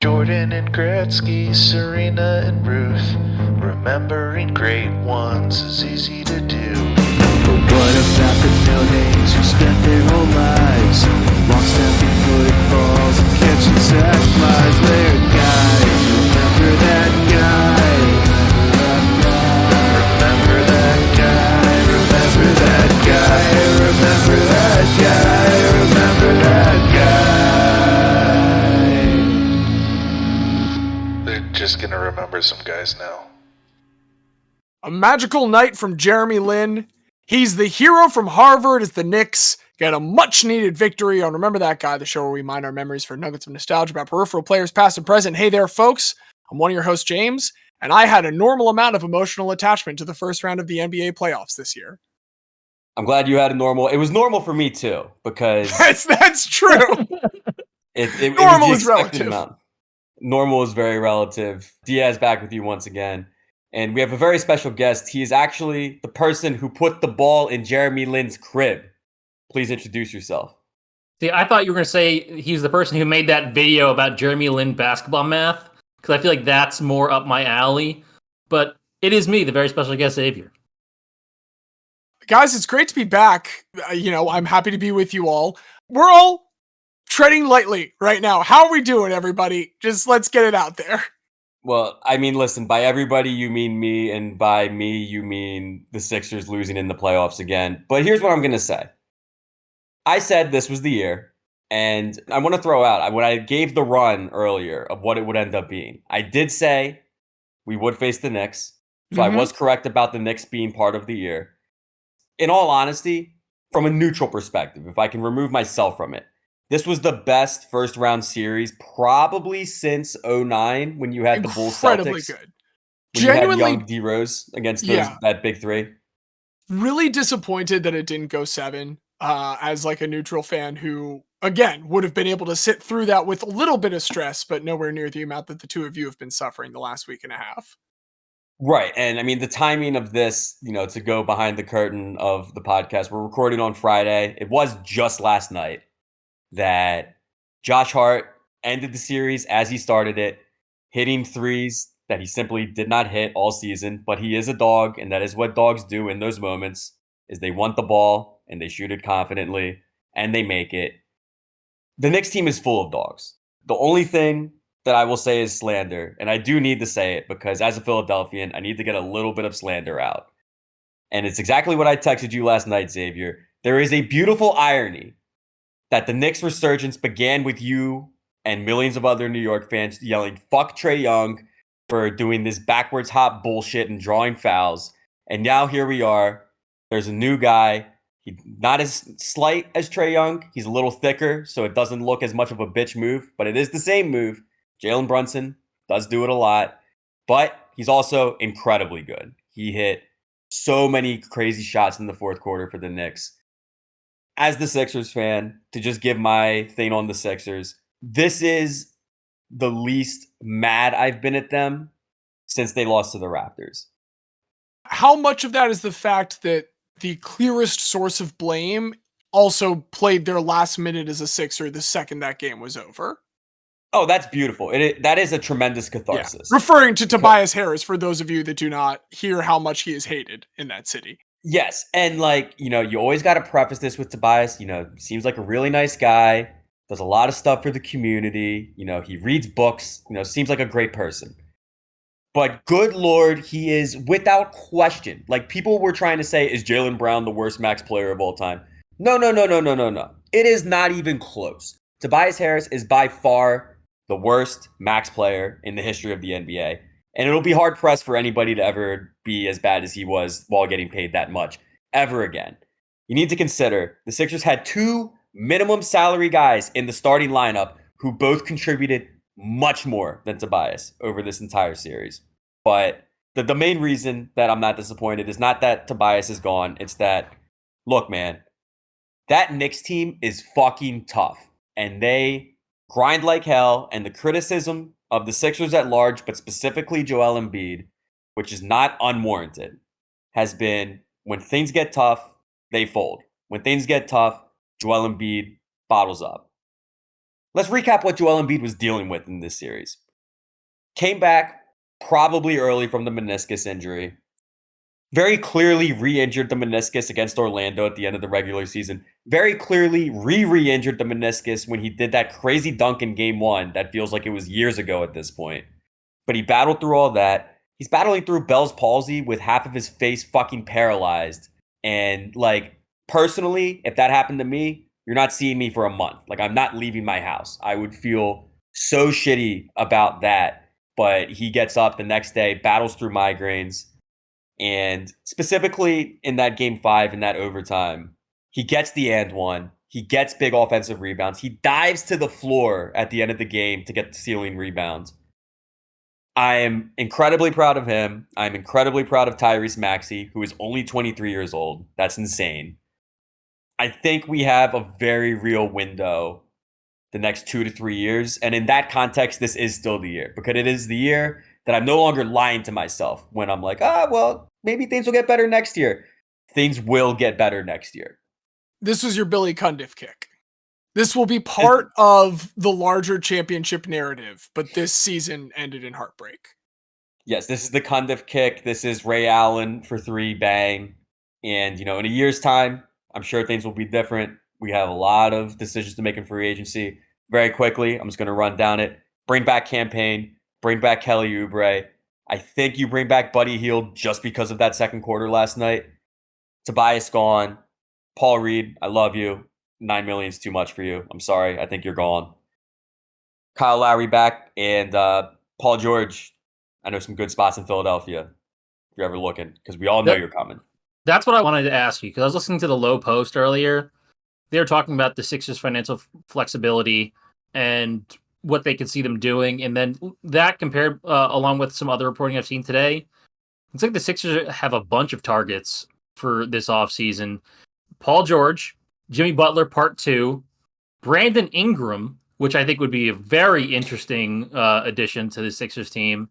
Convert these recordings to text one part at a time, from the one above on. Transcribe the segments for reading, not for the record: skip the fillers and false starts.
Jordan and Gretzky, Serena and Ruth. Remembering great ones is easy to do. But what about the no-names who spent their whole lives long snapping footballs and catching sack flies? They're guys, remember that guy. Remember that guy, remember that guy, remember that guy, remember that guy. They're just gonna remember some guys now. A magical night from Jeremy Lin. He's the hero from Harvard as the Knicks get a much-needed victory on Remember That Guy, the show where we mine our memories for nuggets of nostalgia about peripheral players past and present. Hey there, folks. I'm one of your hosts, James, and I had a normal amount of emotional attachment to the first round of the NBA playoffs this year. I'm glad you had a normal. It was normal for me, too, because... That's true. it normal was is the expected relative. amount. Normal is very relative. Diaz back with you once again. And we have a very special guest. He is actually the person who put the ball in Jeremy Lin's crib. Please introduce yourself. See, I thought you were going to say he's the person who made that video about Jeremy Lin basketball math, because I feel like that's more up my alley. But it is me, the very special guest Xavier. Guys, it's great to be back. I'm happy to be with you all. We're all treading lightly right now. How are we doing, everybody? Just let's get it out there. Well, I mean, listen, by everybody, you mean me, and by me, you mean the Sixers losing in the playoffs again. But here's what I'm going to say. I said this was the year, and I want to throw out, when I gave the run earlier of what it would end up being, I did say we would face the Knicks, so I was correct about the Knicks being part of the year. In all honesty, from a neutral perspective, if I can remove myself from it, this was the best first-round series probably since 2009 when you had the Bulls Celtics. Incredibly good. When genuinely, you had young D-Rose against that big three. Really disappointed that it didn't go 7 as like a neutral fan who, again, would have been able to sit through that with a little bit of stress, but nowhere near the amount that the two of you have been suffering the last week and a half. Right. And I mean, the timing of this, to go behind the curtain of the podcast, we're recording on Friday. It was just last night that Josh Hart ended the series as he started it, hitting threes that he simply did not hit all season. But he is a dog, and that is what dogs do in those moments, is they want the ball, and they shoot it confidently, and they make it. The Knicks team is full of dogs. The only thing that I will say is slander, and I do need to say it because as a Philadelphian, I need to get a little bit of slander out. And it's exactly what I texted you last night, Xavier. There is a beautiful irony that the Knicks resurgence began with you and millions of other New York fans yelling, "Fuck Trae Young," for doing this backwards hop bullshit and drawing fouls. And now here we are. There's a new guy. He's not as slight as Trae Young. He's a little thicker, so it doesn't look as much of a bitch move, but it is the same move. Jalen Brunson does do it a lot, but he's also incredibly good. He hit so many crazy shots in the fourth quarter for the Knicks. As the Sixers fan, to just give my thing on the Sixers, this is the least mad I've been at them since they lost to the Raptors. How much of that is the fact that the clearest source of blame also played their last minute as a Sixer the second that game was over? Oh, that's beautiful. That is a tremendous catharsis. Yeah. Referring to Tobias Harris, for those of you that do not hear how much he is hated in that city. Yes, and you always got to preface this with Tobias, seems like a really nice guy, does a lot of stuff for the community, he reads books, seems like a great person. But good Lord, he is without question. Like people were trying to say, is Jaylen Brown the worst max player of all time? No. It is not even close. Tobias Harris is by far the worst max player in the history of the NBA. And it'll be hard pressed for anybody to ever be as bad as he was while getting paid that much ever again. You need to consider the Sixers had 2 minimum salary guys in the starting lineup who both contributed much more than Tobias over this entire series. But the main reason that I'm not disappointed is not that Tobias is gone. It's that, look, man, that Knicks team is fucking tough. And they grind like hell. And the criticism of the Sixers at large, but specifically Joel Embiid, which is not unwarranted, has been when things get tough, they fold. When things get tough, Joel Embiid bottles up. Let's recap what Joel Embiid was dealing with in this series. Came back probably early from the meniscus injury. Very clearly re-injured the meniscus against Orlando at the end of the regular season. Very clearly re-injured the meniscus when he did that crazy dunk in game 1 that feels like it was years ago at this point. But he battled through all that. He's battling through Bell's palsy with half of his face fucking paralyzed. And like, personally, if that happened to me, you're not seeing me for a month. Like, I'm not leaving my house. I would feel so shitty about that. But he gets up the next day, battles through migraines. And specifically in that game 5, in that overtime, he gets the and one. He gets big offensive rebounds. He dives to the floor at the end of the game to get the ceiling rebounds. I am incredibly proud of him. I'm incredibly proud of Tyrese Maxey, who is only 23 years old. That's insane. I think we have a very real window the next 2 to 3 years. And in that context, this is still the year, because it is the year that I'm no longer lying to myself when I'm like, well, maybe things will get better next year. Things will get better next year. This was your Billy Cundiff kick. This will be part of the larger championship narrative, but this season ended in heartbreak. Yes, this is the Cundiff kick. This is Ray Allen for 3, bang. And, in a year's time, I'm sure things will be different. We have a lot of decisions to make in free agency. Very quickly, I'm just going to run down it. Bring back Campaign. Bring back Kelly Oubre. I think you bring back Buddy Hield just because of that second quarter last night. Tobias gone. Paul Reed, I love you. $9 million is too much for you. I'm sorry. I think you're gone. Kyle Lowry back, and Paul George. I know some good spots in Philadelphia if you're ever looking, because we all know you're coming. That's what I wanted to ask you, because I was listening to the Low Post earlier. They were talking about the Sixers' financial flexibility and what they could see them doing, and then that compared along with some other reporting I've seen today, it's like the Sixers have a bunch of targets for this offseason. Paul George, Jimmy Butler Part 2, Brandon Ingram, which I think would be a very interesting addition to the Sixers team,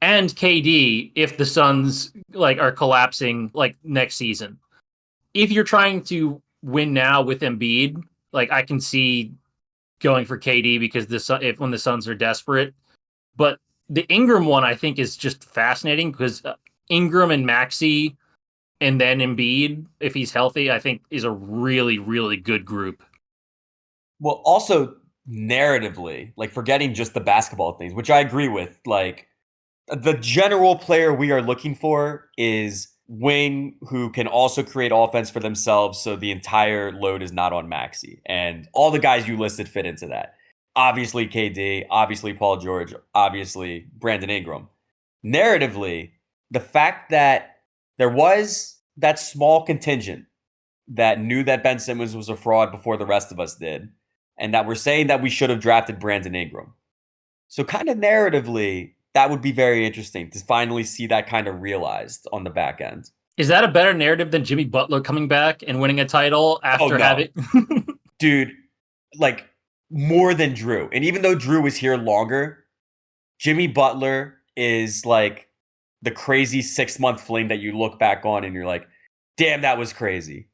and KD if the Suns are collapsing next season. If you're trying to win now with Embiid, I can see going for KD because when the Suns are desperate. But the Ingram one I think is just fascinating because Ingram and Maxey and then Embiid, if he's healthy, I think is a really, really good group. Well, also narratively, forgetting just the basketball things, which I agree with, the general player we are looking for is wing who can also create offense for themselves, so the entire load is not on Maxey. And all the guys you listed fit into that. Obviously KD, obviously Paul George, obviously Brandon Ingram. Narratively, the fact that there was that small contingent that knew that Ben Simmons was a fraud before the rest of us did, and that we're saying that we should have drafted Brandon Ingram. So kind of narratively, that would be very interesting to finally see that kind of realized on the back end. Is that a better narrative than Jimmy Butler coming back and winning a title after having... Dude, more than Drew. And even though Drew was here longer, Jimmy Butler is the crazy 6-month fling that you look back on and you're like, damn, that was crazy.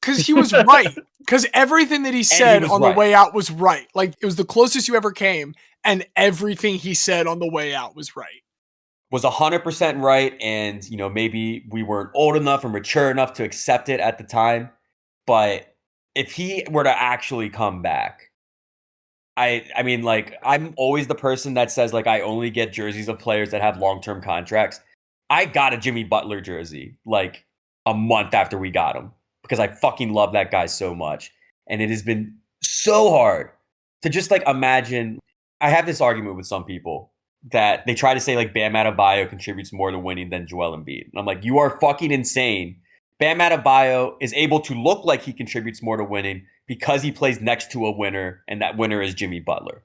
Because he was right. Because everything that he said on the way out was right. It was the closest you ever came, and everything he said on the way out was right. Was 100% right, and maybe we weren't old enough or mature enough to accept it at the time. But if he were to actually come back, I mean, I'm always the person that says I only get jerseys of players that have long-term contracts. I got a Jimmy Butler jersey a month after we got him, because I fucking love that guy so much. And it has been so hard to just imagine. I have this argument with some people that they try to say Bam Adebayo contributes more to winning than Joel Embiid. And I'm like, you are fucking insane. Bam Adebayo is able to look like he contributes more to winning because he plays next to a winner, and that winner is Jimmy Butler.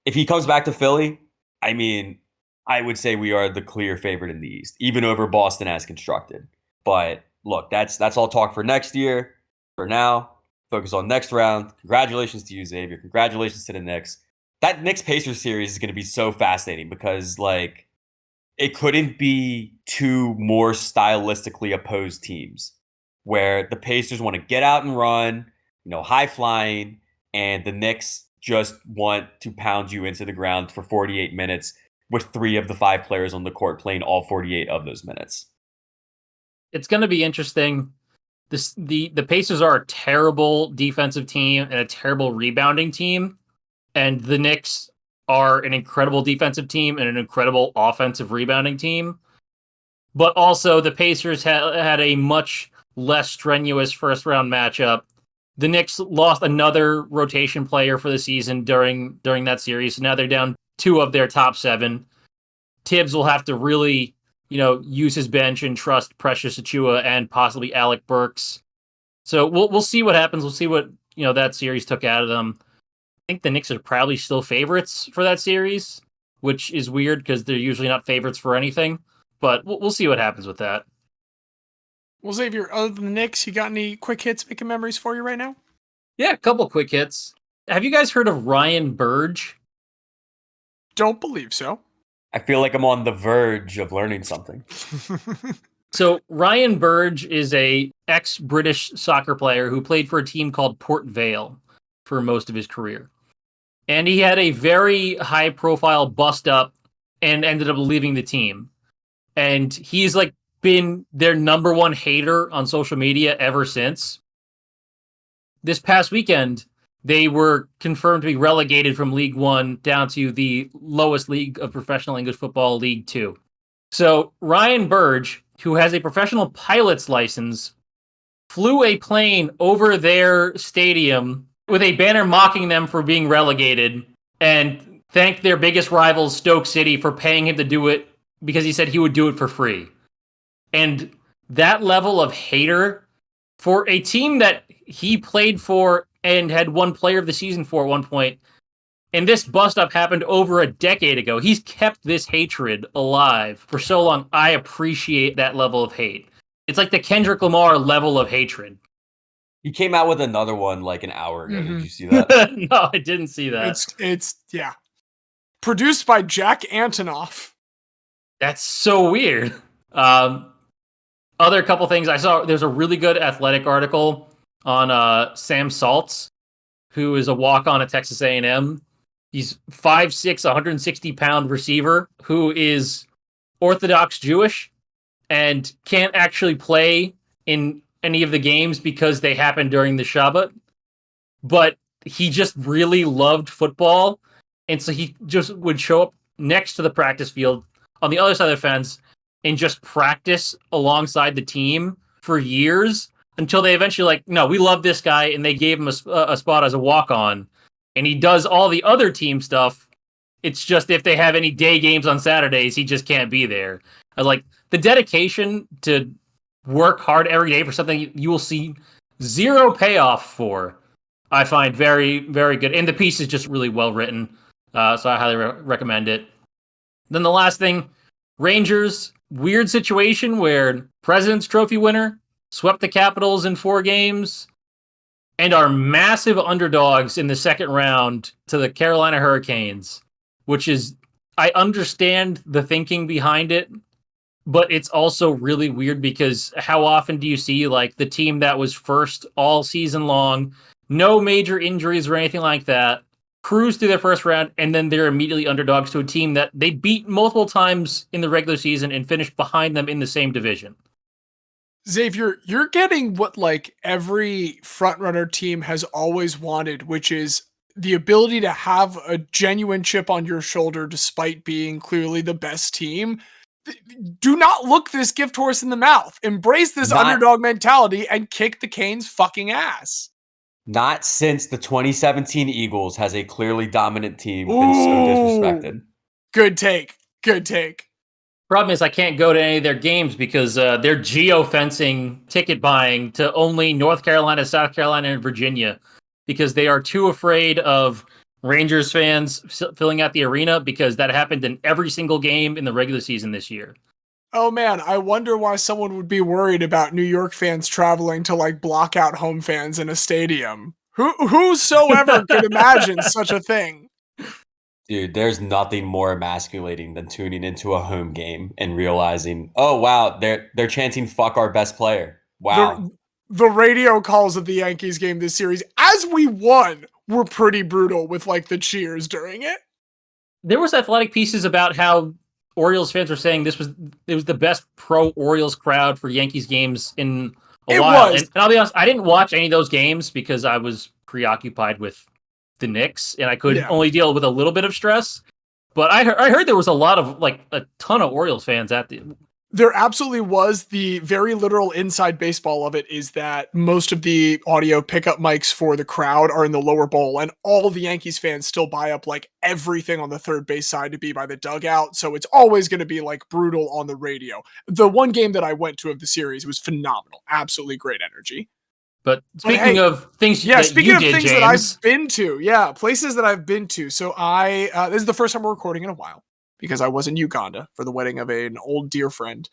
If he comes back to Philly, I mean, I would say we are the clear favorite in the East, even over Boston as constructed. But look, that's all talk for next year. For now, focus on next round. Congratulations to you, Xavier. Congratulations to the Knicks. That Knicks-Pacers series is going to be so fascinating because, it couldn't be two more stylistically opposed teams, where the Pacers want to get out and run, high flying, and the Knicks just want to pound you into the ground for 48 minutes with 3 of the 5 players on the court playing all 48 of those minutes. It's going to be interesting. The Pacers are a terrible defensive team and a terrible rebounding team, and the Knicks are an incredible defensive team and an incredible offensive rebounding team. But also, the Pacers had a much less strenuous first-round matchup. The Knicks lost another rotation player for the season during that series. So now they're down 2 of their top 7. Tibbs will have to really, use his bench and trust Precious Achiuwa and possibly Alec Burks. So we'll see what happens. We'll see what that series took out of them. I think the Knicks are probably still favorites for that series, which is weird because they're usually not favorites for anything. But we'll see what happens with that. Well, Xavier, other than the Knicks, you got any quick hits making memories for you right now? Yeah, a couple quick hits. Have you guys heard of Ryan Burge? Don't believe so. I feel like I'm on the verge of learning something. So Ryan Burge is a ex-British soccer player who played for a team called Port Vale for most of his career. And he had a very high-profile bust-up and ended up leaving the team. And he's been their number one hater on social media ever since. This past weekend, they were confirmed to be relegated from League One down to the lowest league of professional English football, League Two. So Ryan Burge, who has a professional pilot's license, flew a plane over their stadium with a banner mocking them for being relegated and thanked their biggest rivals, Stoke City, for paying him to do it because he said he would do it for free. And that level of hater for a team that he played for and had won player of the season for at one point, and this bust-up happened over a decade ago. He's kept this hatred alive for so long. I appreciate that level of hate. It's like the Kendrick Lamar level of hatred. He came out with another one like an hour ago. Did you see that? No, I didn't see that. It's yeah. Produced by Jack Antonoff. That's so weird. Other couple things I saw. There's a really good Athletic article on Sam Saltz, who is a walk-on at Texas A&M. He's 5'6", 160-pound receiver who is Orthodox Jewish and can't actually play in any of the games because they happen during the Shabbat. But he just really loved football, and so he just would show up next to the practice field on the other side of the fence and just practice alongside the team for years until they eventually no, we love this guy, and they gave him a spot as a walk-on. And he does all the other team stuff. It's just if they have any day games on Saturdays, he just can't be there. I was the dedication to work hard every day for something you will see zero payoff for, I find very, very good. And the piece is just really well written. So I highly recommend it. Then the last thing, Rangers, weird situation where President's Trophy winner swept the Capitals in 4 games and are massive underdogs in the second round to the Carolina Hurricanes, which is, I understand the thinking behind it, but it's also really weird because how often do you see the team that was first all season long, no major injuries or anything like that, cruise through their first round, and then they're immediately underdogs to a team that they beat multiple times in the regular season and finished behind them in the same division. Xavier, you're getting what every frontrunner team has always wanted, which is the ability to have a genuine chip on your shoulder despite being clearly the best team. Do not look this gift horse in the mouth. Embrace this underdog mentality and kick the Canes' fucking ass. Not since the 2017 Eagles has a clearly dominant team been so disrespected. Good take. Good take. Problem is I can't go to any of their games because they're geo-fencing ticket buying to only North Carolina, South Carolina, and Virginia because they are too afraid of Rangers fans filling out the arena because that happened in every single game in the regular season this year. Oh man, I wonder why someone would be worried about New York fans traveling to block out home fans in a stadium. Whosoever could imagine such a thing. Dude, there's nothing more emasculating than tuning into a home game and realizing, oh wow, they're chanting "fuck our best player." Wow. The radio calls of the Yankees game this series, as we won, were pretty brutal with like the cheers during it. There was athletic pieces about how Orioles fans were saying it was the best pro Orioles crowd for Yankees games in a while. And I'll be honest, I didn't watch any of those games because I was preoccupied with the Knicks and I could only deal with a little bit of stress. But I heard there was a lot of like a ton of Orioles fans at the. There absolutely was. The very literal inside baseball of it is that most of the audio pickup mics for the crowd are in the lower bowl, and all of the Yankees fans still buy up like everything on the third base side to be by the dugout. So it's always going to be like brutal on the radio. The one game that I went to of the series was phenomenal. Absolutely great energy. But speaking of things that speaking you of did, things James, that I've been to, places that I've been to. So this is the first time we're recording in a while because I was in Uganda for the wedding of an old dear friend.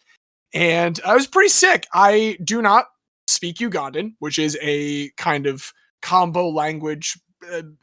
And I was pretty sick. I do not speak Ugandan, which is a kind of combo language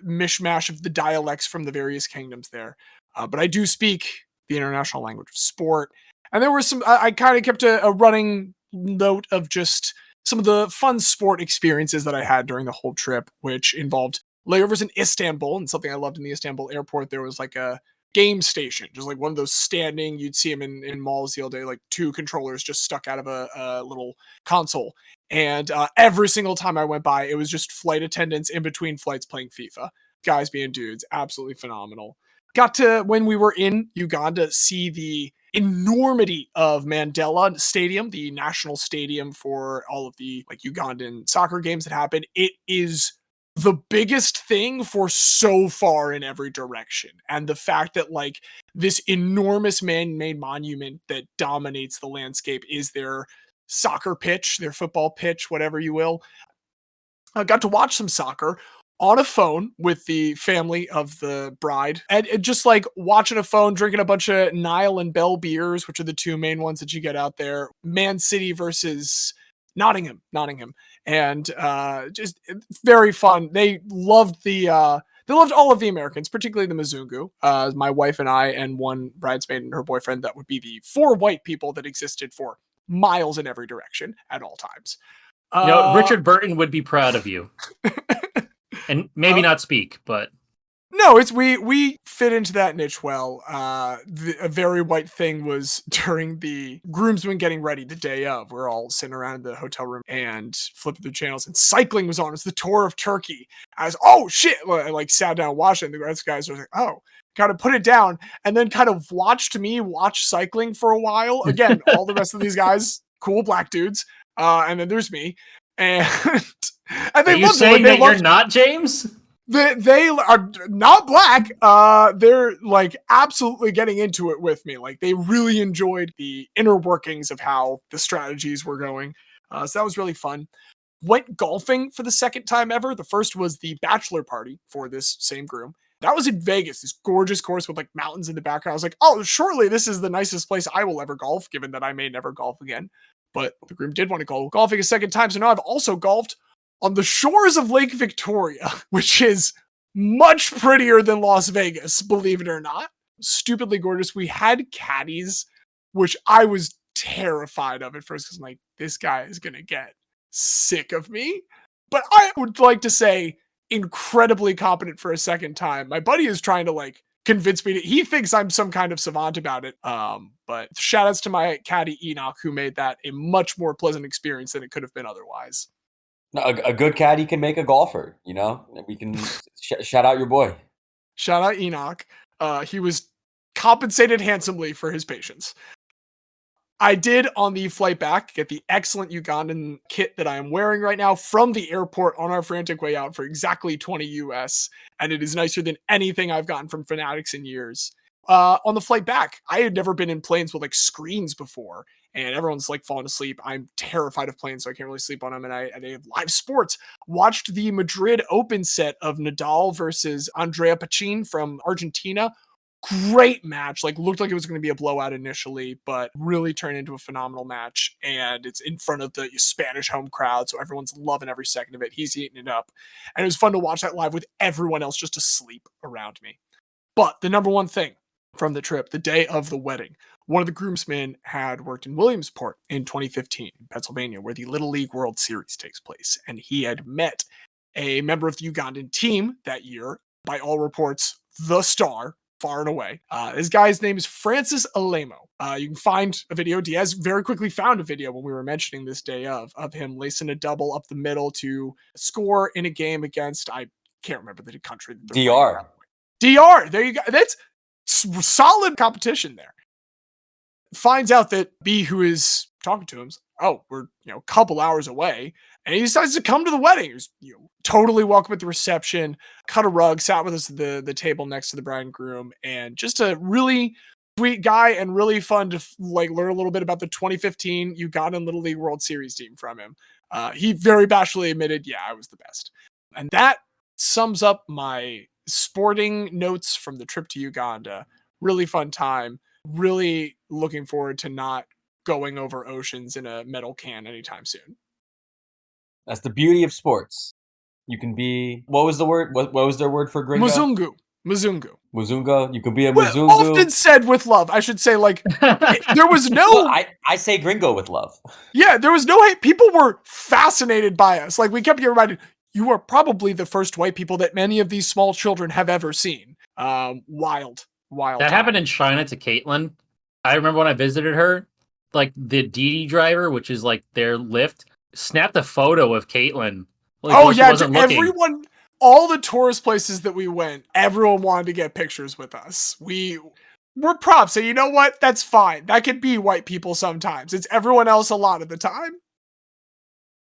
mishmash of the dialects from the various kingdoms there. But I do speak the international language of sport. And there were I kind of kept a running note of just some of the fun sport experiences that I had during the whole trip, which involved layovers in Istanbul. And something I loved in the Istanbul airport, there was like a game station, just like one of those standing, you'd see them in malls the other day, like two controllers just stuck out of a little console. And every single time I went by, it was just flight attendants in between flights playing FIFA. Guys being dudes, absolutely phenomenal. Got to, when we were in Uganda, see the enormity of Mandela Stadium, the national stadium for all of the like Ugandan soccer games that happen. It is the biggest thing for so far in every direction. And the fact that like this enormous man-made monument that dominates the landscape is their soccer pitch, their football pitch, whatever you will. I got to watch some soccer on a phone with the family of the bride, and just like watching a phone, drinking a bunch of Nile and Bell beers, which are the two main ones that you get out there. Man City versus Nottingham, and just very fun. They loved all of the Americans, particularly the Muzun-Guy. My wife and I, and one bridesmaid and her boyfriend, that would be the four white people that existed for miles in every direction at all times. Richard Burton would be proud of you. And maybe not speak, but no, it's we fit into that niche well. A very white thing was during the groomsmen getting ready the day of. We're all sitting around the hotel room and flipping through channels, and cycling was on. It was the tour of Turkey. I was, oh shit! I like sat down watching. The rest guys were like, oh, gotta put it down, and then kind of watched me watch cycling for a while. Again, all the rest of these guys, cool black dudes, and then there's me. And and they are you saying that you're not James? They are not black. They're like absolutely getting into it with me. Like they really enjoyed the inner workings of how the strategies were going. So that was really fun. Went golfing for the second time ever. The first was the bachelor party for this same groom. That was in Vegas, this gorgeous course with like mountains in the background. I was like, oh, surely this is the nicest place I will ever golf, given that I may never golf again. But the groom did want to go golfing a second time. So now I've also golfed on the shores of Lake Victoria, which is much prettier than Las Vegas, believe it or not. Stupidly gorgeous. We had caddies, which I was terrified of at first because I'm like, this guy is going to get sick of me. But I would like to say incredibly competent for a second time. My buddy is trying to like convince me he thinks I'm some kind of savant about it. But shout outs to my caddy Enoch, who made that a much more pleasant experience than it could have been otherwise. No, a good caddy can make a golfer, you know? We can shout out your boy. Shout out Enoch. He was compensated handsomely for his patience. I did, on the flight back, get the excellent Ugandan kit that I am wearing right now from the airport on our frantic way out for exactly 20 US, and it is nicer than anything I've gotten from Fanatics in years. On the flight back, I had never been in planes with like screens before, and everyone's like falling asleep. I'm terrified of planes, so I can't really sleep on them, and they have live sports. Watched the Madrid Open set of Nadal versus Andrea Pachin from Argentina. Great match, like looked like it was going to be a blowout initially, but really turned into a phenomenal match. And it's in front of the Spanish home crowd, so everyone's loving every second of it. He's eating it up, and it was fun to watch that live with everyone else just asleep around me. But the number one thing from the trip, the day of the wedding, one of the groomsmen had worked in Williamsport in 2015 in Pennsylvania, where the Little League World Series takes place, and he had met a member of the Ugandan team that year. By all reports, the star, far and away. This guy's name is Francis Alemo. You can find a video. Diaz very quickly found a video when we were mentioning this day of him lacing a double up the middle to score in a game against, I can't remember the country. DR. DR. There you go. That's solid competition there. Finds out that B, who is talking to him, we're a couple hours away, and he decides to come to the wedding. He was totally welcome at the reception, cut a rug, sat with us at the table next to the bride and groom, and just a really sweet guy and really fun to learn a little bit about the 2015 Ugandan Little League World Series team from him. He very bashfully admitted, I was the best. And that sums up my sporting notes from the trip to Uganda. Really fun time. Really looking forward to not going over oceans in a metal can anytime soon. That's the beauty of sports. You can be, what was the word? What was their word for gringo? Muzungu. Muzungo. You can be a Muzungu. Often said with love. I should say, there was no... Well, I say gringo with love. Yeah, there was no hate. People were fascinated by us. We kept getting reminded, you are probably the first white people that many of these small children have ever seen. Wild. That happened in China to Caitlin. I remember when I visited her, the Didi driver, which is their Lyft, snapped a photo of Caitlin. Everyone, all the tourist places that we went, everyone wanted to get pictures with us. We're props, and you know what? That's fine. That could be white people sometimes. It's everyone else a lot of the time.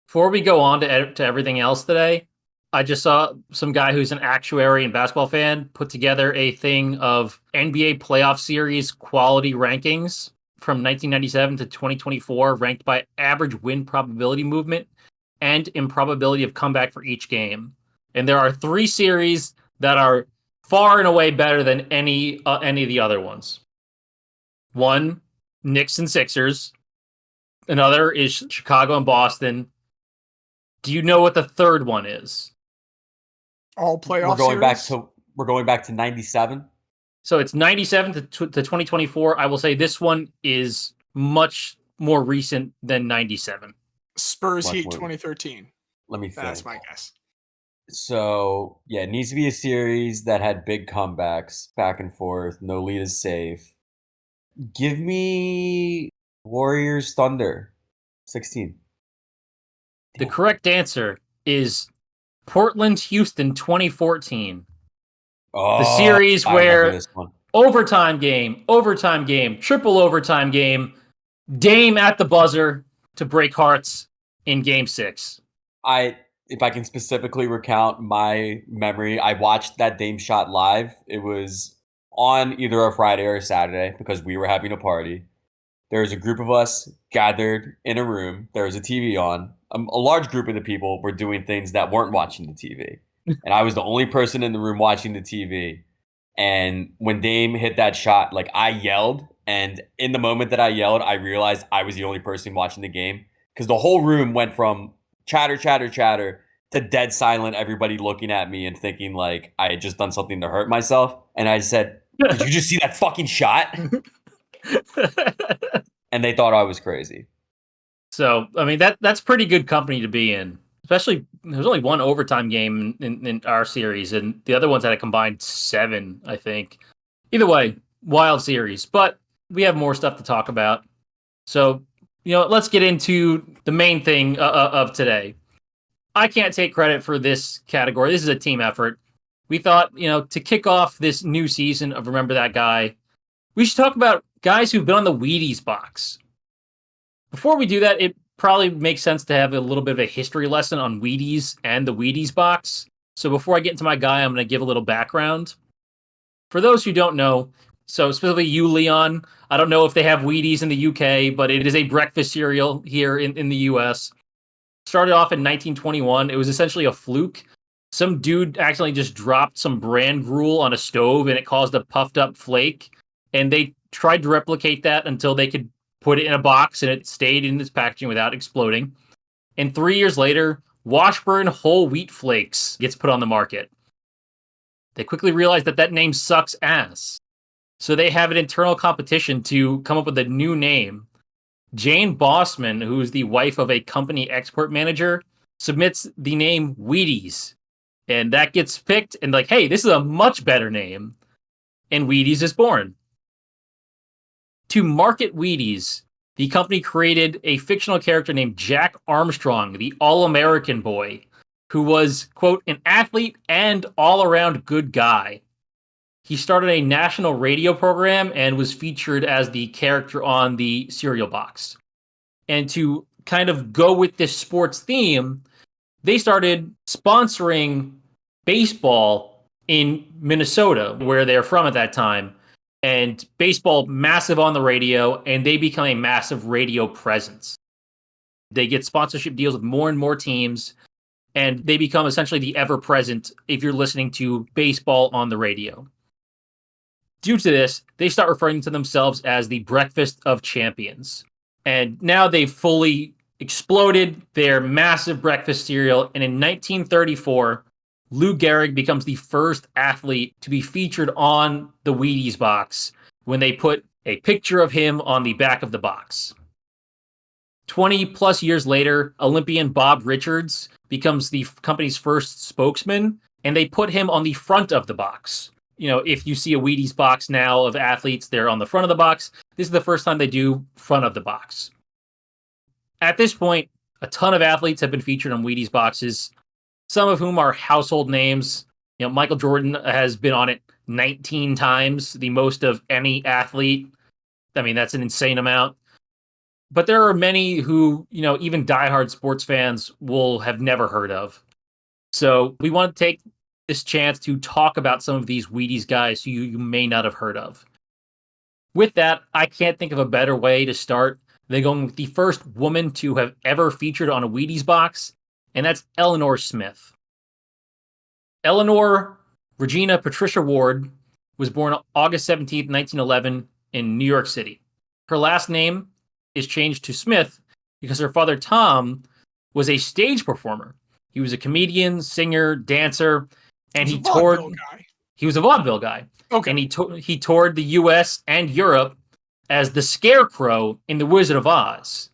Before we go on to everything else today, I just saw some guy who's an actuary and basketball fan put together a thing of NBA playoff series quality rankings from 1997 to 2024, ranked by average win probability movement and improbability of comeback for each game. And there are 3 series that are far and away better than any of the other ones. 1, Knicks and Sixers. Another is Chicago and Boston. Do you know what the third one is? All playoff series? We're going back to 97. So it's 97 to 2024. I will say this one is much more recent than 97. Spurs Heat 2013. Let me think. That's my guess. So, it needs to be a series that had big comebacks, back and forth, no lead is safe. Give me Warriors Thunder 16. The correct answer is Portland Houston 2014. The series where overtime game, triple overtime game, Dame at the buzzer to break hearts in game 6. If I can specifically recount my memory, I watched that Dame shot live. It was on either a Friday or a Saturday because we were having a party. There was a group of us gathered in a room. There was a TV on. A large group of the people were doing things that weren't watching the TV. And I was the only person in the room watching the TV. And when Dame hit that shot, I yelled. And in the moment that I yelled, I realized I was the only person watching the game. Because the whole room went from chatter, chatter, chatter to dead silent, everybody looking at me and thinking I had just done something to hurt myself. And I said, did you just see that fucking shot? And they thought I was crazy. So, I mean, that's pretty good company to be in. Especially, there was only one overtime game in our series, and the other ones had a combined 7, I think. Either way, wild series. But we have more stuff to talk about. So, let's get into the main thing of today. I can't take credit for this category. This is a team effort. We thought, to kick off this new season of Remember That Guy, we should talk about guys who've been on the Wheaties box. Before we do that, it probably makes sense to have a little bit of a history lesson on Wheaties and the Wheaties box. So before I get into my guy, I'm going to give a little background. For those who don't know, so specifically you, Leon, I don't know if they have Wheaties in the UK, but it is a breakfast cereal here in the US. Started off in 1921. It was essentially a fluke. Some dude accidentally just dropped some bran gruel on a stove and it caused a puffed up flake. And they tried to replicate that until they could put it in a box and it stayed in this packaging without exploding. And 3 years later, Washburn whole wheat flakes gets put on the market. They quickly realized that name sucks ass. So they have an internal competition to come up with a new name. Jane Bossman, who is the wife of a company export manager, submits the name Wheaties And that gets picked and like, hey, this is a much better name. And Wheaties is born. To market Wheaties, the company created a fictional character named Jack Armstrong, the all-American boy, who was, quote, an athlete and all-around good guy. He started a national radio program and was featured as the character on the cereal box. And to kind of go with this sports theme, they started sponsoring baseball in Minnesota, where they're from at that time. And baseball, massive on the radio, and they become a massive radio presence. They get sponsorship deals with more and more teams, and they become essentially the ever-present if you're listening to baseball on the radio. Due to this, they start referring to themselves as the Breakfast of Champions. And now they've fully exploded their massive breakfast cereal, and in 1934, Lou Gehrig becomes the first athlete to be featured on the Wheaties box when they put a picture of him on the back of the box. 20 plus years later, Olympian Bob Richards becomes the company's first spokesman, and they put him on the front of the box. You know, if you see a Wheaties box now of athletes, they're on the front of the box. This is the first time they do front of the box. At this point, a ton of athletes have been featured on Wheaties boxes, some of whom are household names. You know, Michael Jordan has been on it 19 times, the most of any athlete. I mean, that's an insane amount. But there are many who, you know, even diehard sports fans will have never heard of. So we want to take this chance to talk about some of these Wheaties guys who you may not have heard of. With that, I can't think of a better way to start than going with the first woman to have ever featured on a Wheaties box, and that's Elinor Smith. Elinor Regina Patricia Ward was born August 17th, 1911 in New York City. Her last name is changed to Smith because her father, Tom, was a stage performer. He was a comedian, singer, dancer, and he toured. He was a vaudeville guy. Okay. And he toured the U.S. and Europe as the Scarecrow in The Wizard of Oz.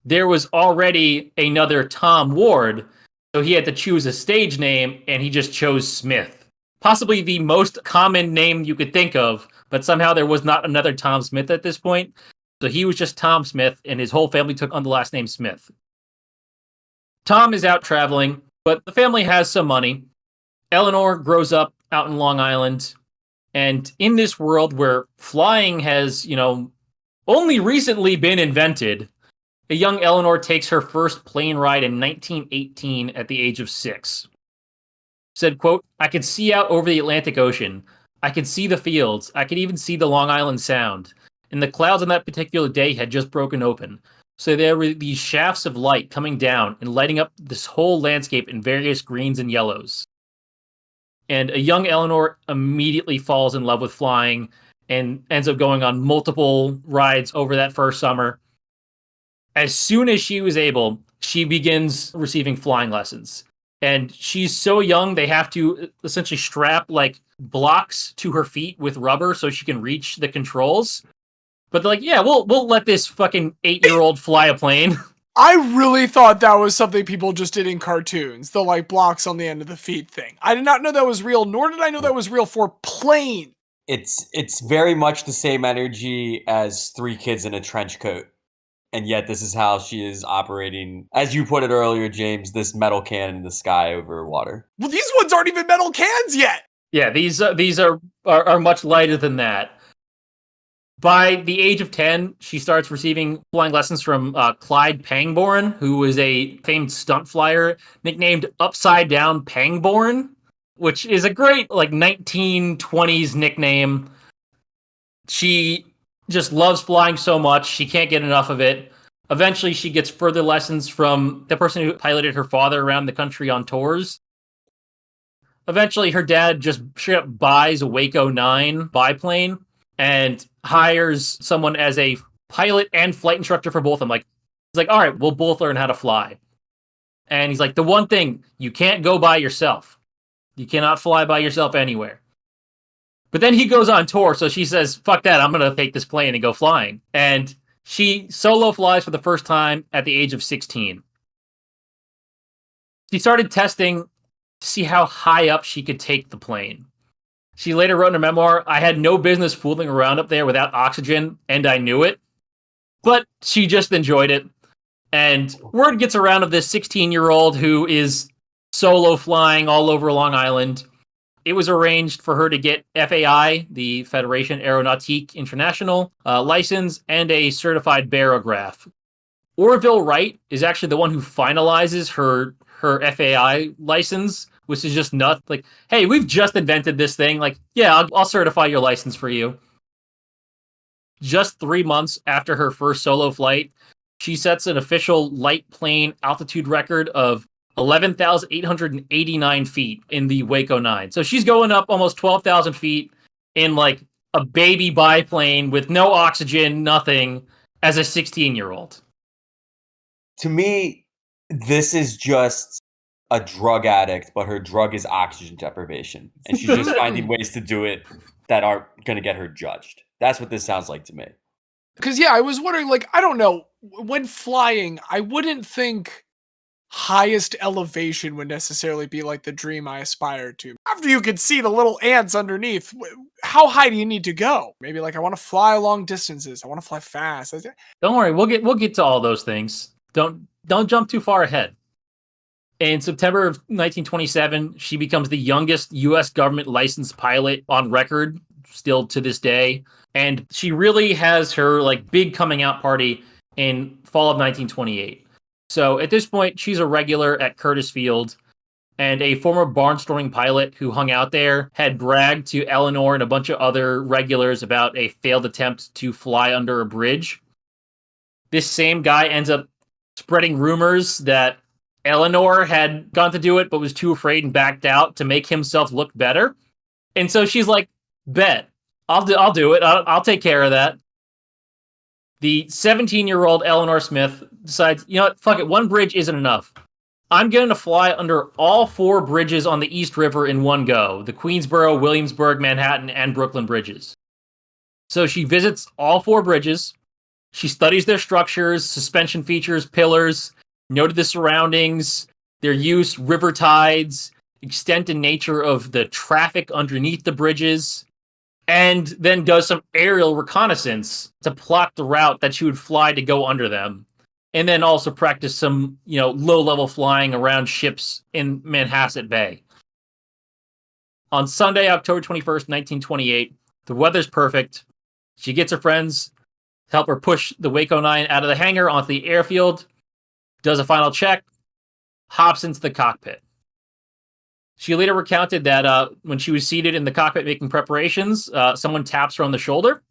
There was already another Tom Ward, so he had to choose a stage name, and he just chose Smith. Possibly the most common name you could think of, but somehow there was not another Tom Smith at this point. So he was just Tom Smith, and his whole family took on the last name Smith. Tom is out traveling, but the family has some money. Elinor grows up out in Long Island, and in this world where flying has, you know, only recently been invented, a young Elinor takes her first plane ride in 1918 at the age of 6. Said, quote, "I could see out over the Atlantic Ocean. I could see the fields. I could even see the Long Island Sound. And the clouds on that particular day had just broken open. So there were these shafts of light coming down and lighting up this whole landscape in various greens and yellows." And a young Elinor immediately falls in love with flying and ends up going on multiple rides over that first summer. As soon as she was able, she begins receiving flying lessons. And she's so young, they have to essentially strap like blocks to her feet with rubber so she can reach the controls. But they're like, yeah, we'll let this fucking 8-year-old fly a plane. I really thought that was something people just did in cartoons, the like blocks on the end of the feet thing. I did not know that was real, nor did I know that was real for plane. It's very much the same energy as 3 kids in a trench coat. And yet this is how she is operating, as you put it earlier, James, this metal can in the sky over water. Well, these ones aren't even metal cans yet. Yeah, these are much lighter than that. By the age of 10, she starts receiving flying lessons from Clyde Pangborn, who was a famed stunt flyer nicknamed Upside Down Pangborn, which is a great like 1920s nickname. She just loves flying so much, she can't get enough of it. Eventually, she gets further lessons from the person who piloted her father around the country on tours. Eventually, her dad just straight up buys a Waco 9 biplane and hires someone as a pilot and flight instructor for both of them. He's like, all right, we'll both learn how to fly. And he's like, the one thing, you can't go by yourself. You cannot fly by yourself anywhere. But then he goes on tour, so she says, fuck that, I'm going to take this plane and go flying. And she solo flies for the first time at the age of 16. She started testing to see how high up she could take the plane. She later wrote in her memoir, "I had no business fooling around up there without oxygen, and I knew it." But she just enjoyed it. And word gets around of this 16-year-old who is solo flying all over Long Island. It was arranged for her to get FAI, the Fédération Aéronautique Internationale, license and a certified barograph. Orville Wright is actually the one who finalizes her FAI license, which is just nuts. Like, hey, we've just invented this thing. Like, yeah, I'll certify your license for you. Just 3 months after her first solo flight, she sets an official light plane altitude record of 11,889 feet in the Waco 9. So she's going up almost 12,000 feet in like a baby biplane with no oxygen, nothing, as a 16-year-old. To me, this is just a drug addict, but her drug is oxygen deprivation. And she's just finding ways to do it that aren't going to get her judged. That's what this sounds like to me. Because, yeah, I was wondering, like, I don't know, when flying, I wouldn't think highest elevation would necessarily be like the dream I aspired to. After you could see the little ants underneath, how high do you need to go? Maybe like I want to fly long distances. I want to fly fast. Don't worry, we'll get to all those things. Don't jump too far ahead. In September of 1927, she becomes the youngest U.S. government licensed pilot on record, still to this day. And she really has her like big coming out party in fall of 1928. So at this point, she's a regular at Curtis Field, and a former barnstorming pilot who hung out there had bragged to Elinor and a bunch of other regulars about a failed attempt to fly under a bridge. This same guy ends up spreading rumors that Elinor had gone to do it, but was too afraid and backed out to make himself look better. And so she's like, bet, I'll do it. I'll take care of that. The 17-year-old Elinor Smith decides, you know what, fuck it, one bridge isn't enough. I'm going to fly under all 4 bridges on the East River in one go, the Queensboro, Williamsburg, Manhattan, and Brooklyn bridges. So she visits all 4 bridges. She studies their structures, suspension features, pillars, noted the surroundings, their use, river tides, extent and nature of the traffic underneath the bridges, and then does some aerial reconnaissance to plot the route that she would fly to go under them. And then also practice some, low-level flying around ships in Manhasset Bay. On Sunday, October 21st, 1928, the weather's perfect. She gets her friends to help her push the Waco 9 out of the hangar onto the airfield, does a final check, hops into the cockpit. She later recounted that when she was seated in the cockpit making preparations, someone taps her on the shoulder.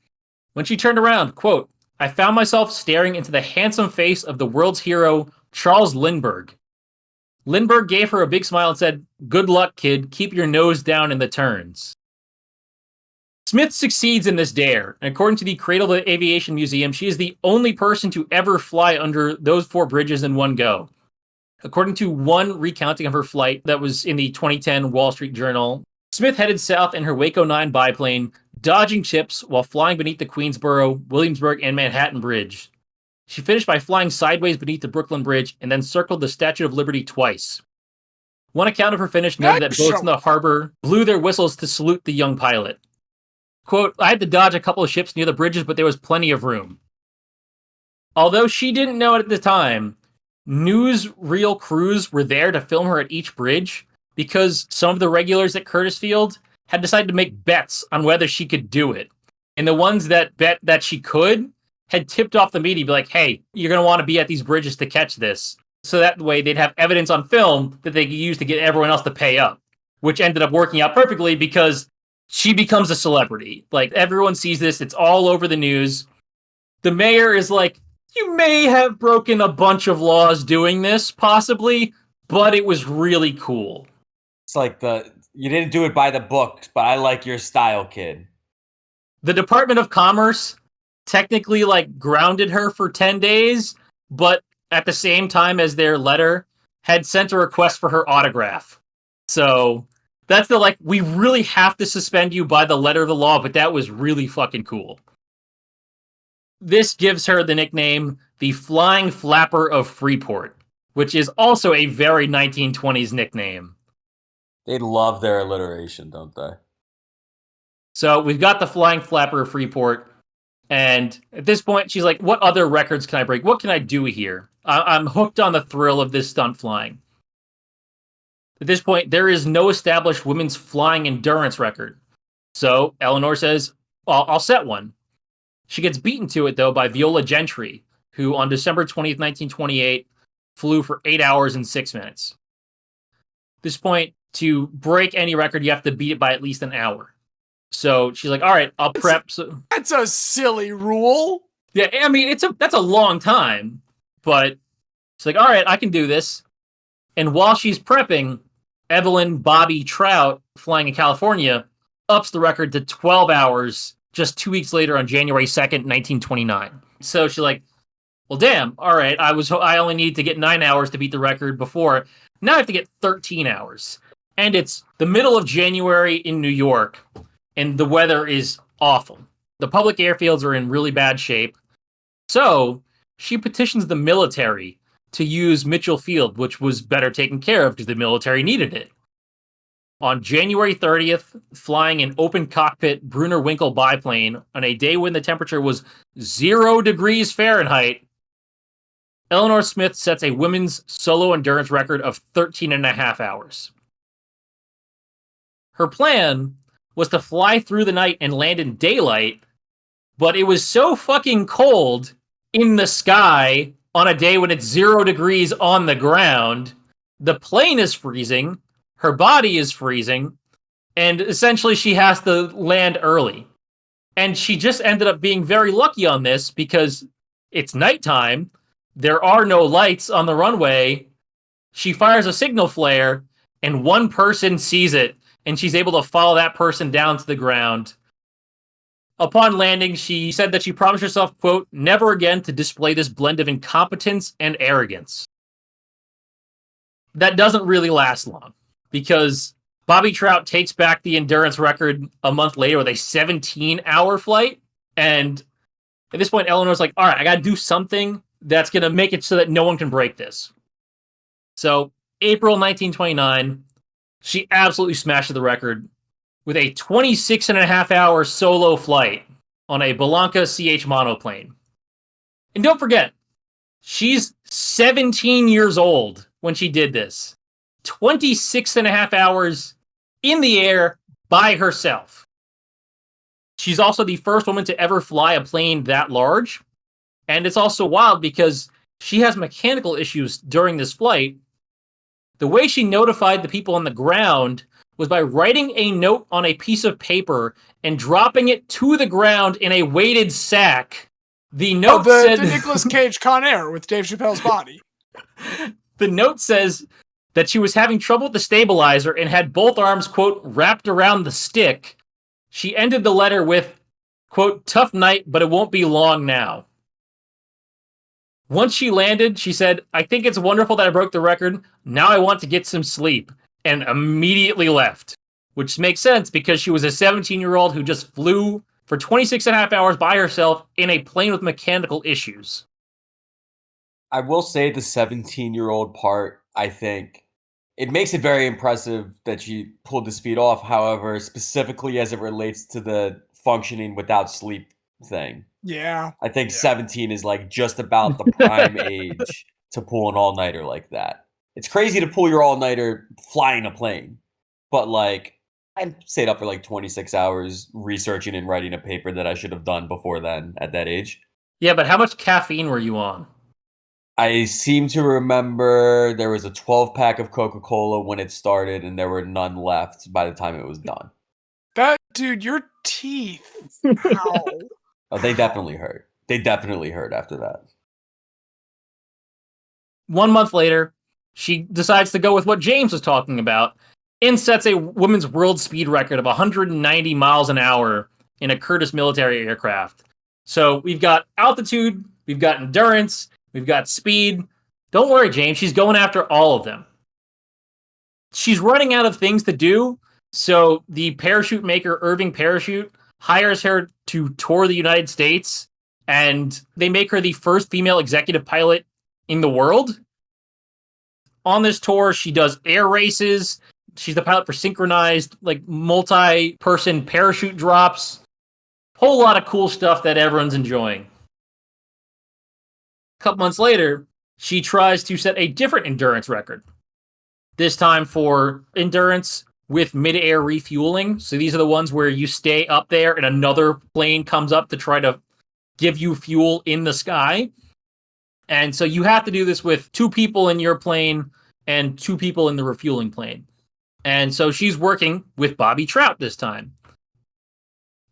When she turned around, quote, "I found myself staring into the handsome face of the world's hero, Charles Lindbergh. Lindbergh gave her a big smile and said, 'Good luck, kid. Keep your nose down in the turns.'" Smith succeeds in this dare, and according to the Cradle of Aviation Museum, she is the only person to ever fly under those 4 bridges in one go. According to one recounting of her flight that was in the 2010 Wall Street Journal, Smith headed south in her Waco 9 biplane, dodging ships while flying beneath the Queensboro, Williamsburg, and Manhattan Bridge. She finished by flying sideways beneath the Brooklyn Bridge and then circled the Statue of Liberty twice. One account of her finish noted that boats in the harbor blew their whistles to salute the young pilot. Quote, "I had to dodge a couple of ships near the bridges, but there was plenty of room." Although she didn't know it at the time, newsreel crews were there to film her at each bridge because some of the regulars at Curtis Field had decided to make bets on whether she could do it. And the ones that bet that she could had tipped off the media, be like, hey, you're going to want to be at these bridges to catch this. So that way they'd have evidence on film that they could use to get everyone else to pay up, which ended up working out perfectly because she becomes a celebrity. Like, everyone sees this. It's all over the news. The mayor is like, you may have broken a bunch of laws doing this, possibly, but it was really cool. It's like you didn't do it by the book, but I like your style, kid. The Department of Commerce technically grounded her for 10 days, but at the same time as their letter had sent a request for her autograph. So that's we really have to suspend you by the letter of the law, but that was really fucking cool. This gives her the nickname the Flying Flapper of Freeport, which is also a very 1920s nickname. They love their alliteration, don't they? So we've got the flying flapper of Freeport. And at this point, she's like, what other records can I break? What can I do here? I'm hooked on the thrill of this stunt flying. At this point, there is no established women's flying endurance record. So Elinor says, I'll set one. She gets beaten to it, though, by Viola Gentry, who on December 20th, 1928, flew for 8 hours and 6 minutes. At this point, to break any record, you have to beat it by at least an hour. So she's like, all right, I'll prep. That's a silly rule. Yeah, I mean, that's a long time. But she's like, all right, I can do this. And while she's prepping, Evelyn Bobby Trout, flying in California, ups the record to 12 hours just 2 weeks later on January 2nd, 1929. So she's like, well, damn, all right, I only needed to get 9 hours to beat the record before. Now I have to get 13 hours. And it's the middle of January in New York, and the weather is awful. The public airfields are in really bad shape. So she petitions the military to use Mitchell Field, which was better taken care of because the military needed it. On January 30th, flying an open cockpit Brunner-Winkel biplane on a day when the temperature was 0 degrees Fahrenheit, Elinor Smith sets a women's solo endurance record of 13 and a half hours. Her plan was to fly through the night and land in daylight, but it was so fucking cold in the sky on a day when it's 0 degrees on the ground. The plane is freezing, her body is freezing, and essentially she has to land early. And she just ended up being very lucky on this because it's nighttime, there are no lights on the runway, she fires a signal flare, and one person sees it, and she's able to follow that person down to the ground. Upon landing, she said that she promised herself, quote, never again to display this blend of incompetence and arrogance. That doesn't really last long, because Bobby Trout takes back the endurance record a month later with a 17-hour flight, and at this point, Eleanor's like, all right, I gotta do something that's gonna make it so that no one can break this. So, April 1929, she absolutely smashed the record with a 26.5-hour solo flight on a Belanca CH monoplane. And don't forget, she's 17 years old when she did this. 26.5 hours in the air by herself. She's also the first woman to ever fly a plane that large. And it's also wild because she has mechanical issues during this flight. The way she notified the people on the ground was by writing a note on a piece of paper and dropping it to the ground in a weighted sack. The note said... the Nicolas Cage Con Air with Dave Chappelle's body. The note says that she was having trouble with the stabilizer and had both arms, quote, wrapped around the stick. She ended the letter with, quote, tough night, but it won't be long now. Once she landed, she said, I think it's wonderful that I broke the record. Now I want to get some sleep. And immediately left. Which makes sense because she was a 17-year-old who just flew for 26.5 hours by herself in a plane with mechanical issues. I will say the 17-year-old part, I think, it makes it very impressive that she pulled this feat off. However, specifically as it relates to the functioning without sleep thing. Yeah. I think 17 is like just about the prime age to pull an all-nighter like that. It's crazy to pull your all-nighter flying a plane. But like, I stayed up for like 26 hours researching and writing a paper that I should have done before then at that age. Yeah, but how much caffeine were you on? I seem to remember there was a 12-pack of Coca-Cola when it started, and there were none left by the time it was done. Dude, your teeth. Ow. Oh, they definitely hurt. They definitely hurt after that. 1 month later, she decides to go with what James was talking about and sets a women's world speed record of 190 miles an hour in a Curtiss military aircraft. So we've got altitude, we've got endurance, we've got speed. Don't worry, James, she's going after all of them. She's running out of things to do, so the parachute maker, Irving Parachute, hires her to tour the United States, and they make her the first female executive pilot in the world. On this tour, she does air races, She's the pilot for synchronized, like, multi-person parachute drops. Whole lot of cool stuff that everyone's enjoying. A couple months later, she tries to set a different endurance record. This time for endurance with mid-air refueling. So these are the ones where you stay up there and another plane comes up to try to give you fuel in the sky. And so you have to do this with 2 people in your plane and 2 people in the refueling plane. And so she's working with Bobby Trout this time.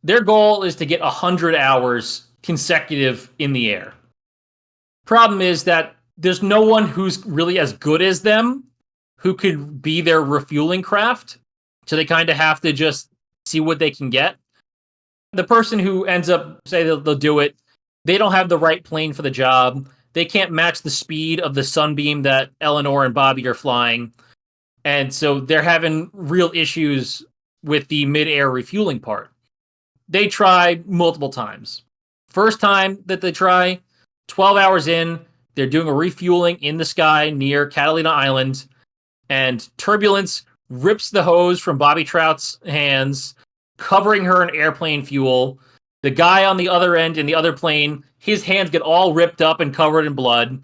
Their goal is to get 100 hours consecutive in the air. Problem is that there's no one who's really as good as them who could be their refueling craft. So they kind of have to just see what they can get. The person who ends up, say they'll do it, they don't have the right plane for the job. They can't match the speed of the Sunbeam that Elinor and Bobby are flying. And so they're having real issues with the mid-air refueling part. They try multiple times. First time that they try, 12 hours in, they're doing a refueling in the sky near Catalina Island, and turbulence rips the hose from Bobby Trout's hands, covering her in airplane fuel. The guy on the other end in the other plane, his hands get all ripped up and covered in blood.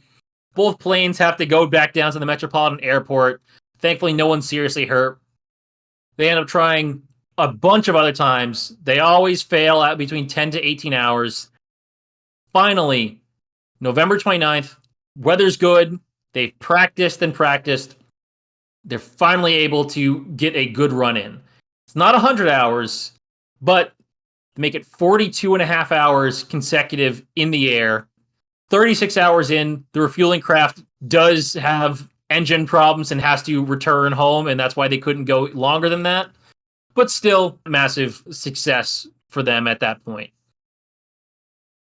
Both planes have to go back down to the Metropolitan Airport. Thankfully, no one's seriously hurt. They end up trying a bunch of other times. They always fail at between 10 to 18 hours. Finally, November 29th, weather's good. They've practiced and practiced. They're finally able to get a good run in. It's not 100 hours, but make it 42 and a half hours consecutive in the air. 36 hours in, the refueling craft does have engine problems and has to return home, and that's why they couldn't go longer than that. But still, massive success for them at that point.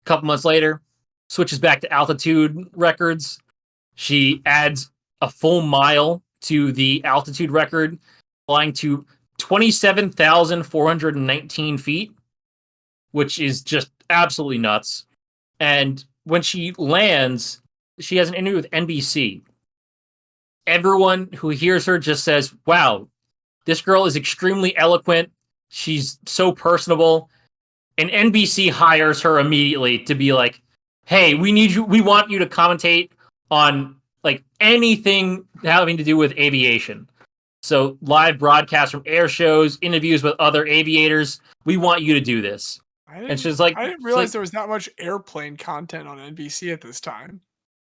A couple months later, switches back to altitude records. She adds a full mile to the altitude record, flying to 27,419 feet, which is just absolutely nuts. And when she lands, she has an interview with NBC. Everyone who hears her just says, wow, this girl is extremely eloquent. She's so personable. And NBC hires her immediately to be like, hey, we need you. We want you to commentate on like anything having to do with aviation. So live broadcasts from air shows, interviews with other aviators. We want you to do this. And she's like, I didn't realize there was that much airplane content on NBC at this time.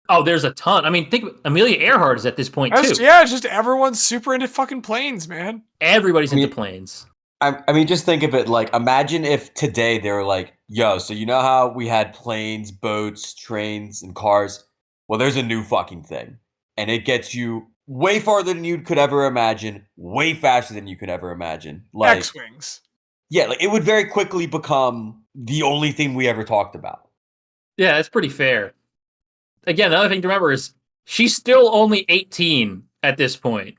Oh, there's a ton. I mean, think Amelia Earhart is at this point too. Yeah, it's just everyone's super into fucking planes, man. Everybody's into planes. I mean, just think of it like, imagine if today they were like, yo, so you know how we had planes, boats, trains, and cars? Well, there's a new fucking thing. And it gets you way farther than you could ever imagine, way faster than you could ever imagine. Like X-Wings. Yeah, like it would very quickly become the only thing we ever talked about. Yeah, that's pretty fair. Again, another thing to remember is she's still only 18 at this point.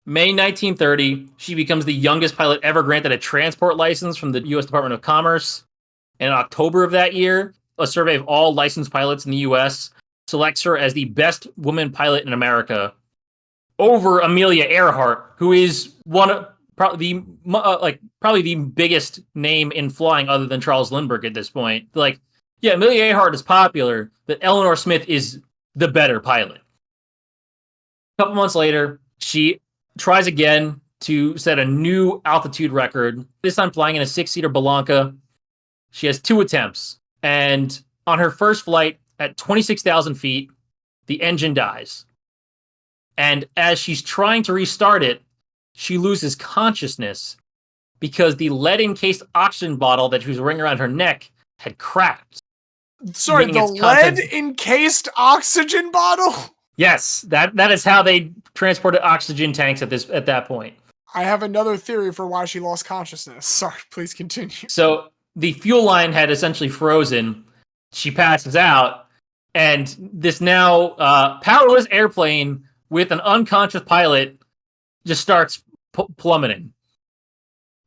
May 1930, she becomes the youngest pilot ever granted a transport license from the U.S. Department of Commerce. And in October of that year, a survey of all licensed pilots in the U.S. selects her as the best woman pilot in America over Amelia Earhart, who is one of probably the biggest name in flying other than Charles Lindbergh at this point. Like, yeah, Amelia Earhart is popular, but Elinor Smith is the better pilot. A couple months later, she tries again to set a new altitude record, this time flying in a 6-seater Belanca. She has 2 attempts, and on her first flight at 26,000 feet, the engine dies. And as she's trying to restart it, she loses consciousness because the lead-encased oxygen bottle that she was wearing around her neck had cracked. Sorry, the lead-encased oxygen bottle? Yes, that is how they transported oxygen tanks at that point. I have another theory for why she lost consciousness. Sorry, please continue. So the fuel line had essentially frozen. She passes out, and this now powerless airplane with an unconscious pilot just starts plummeting.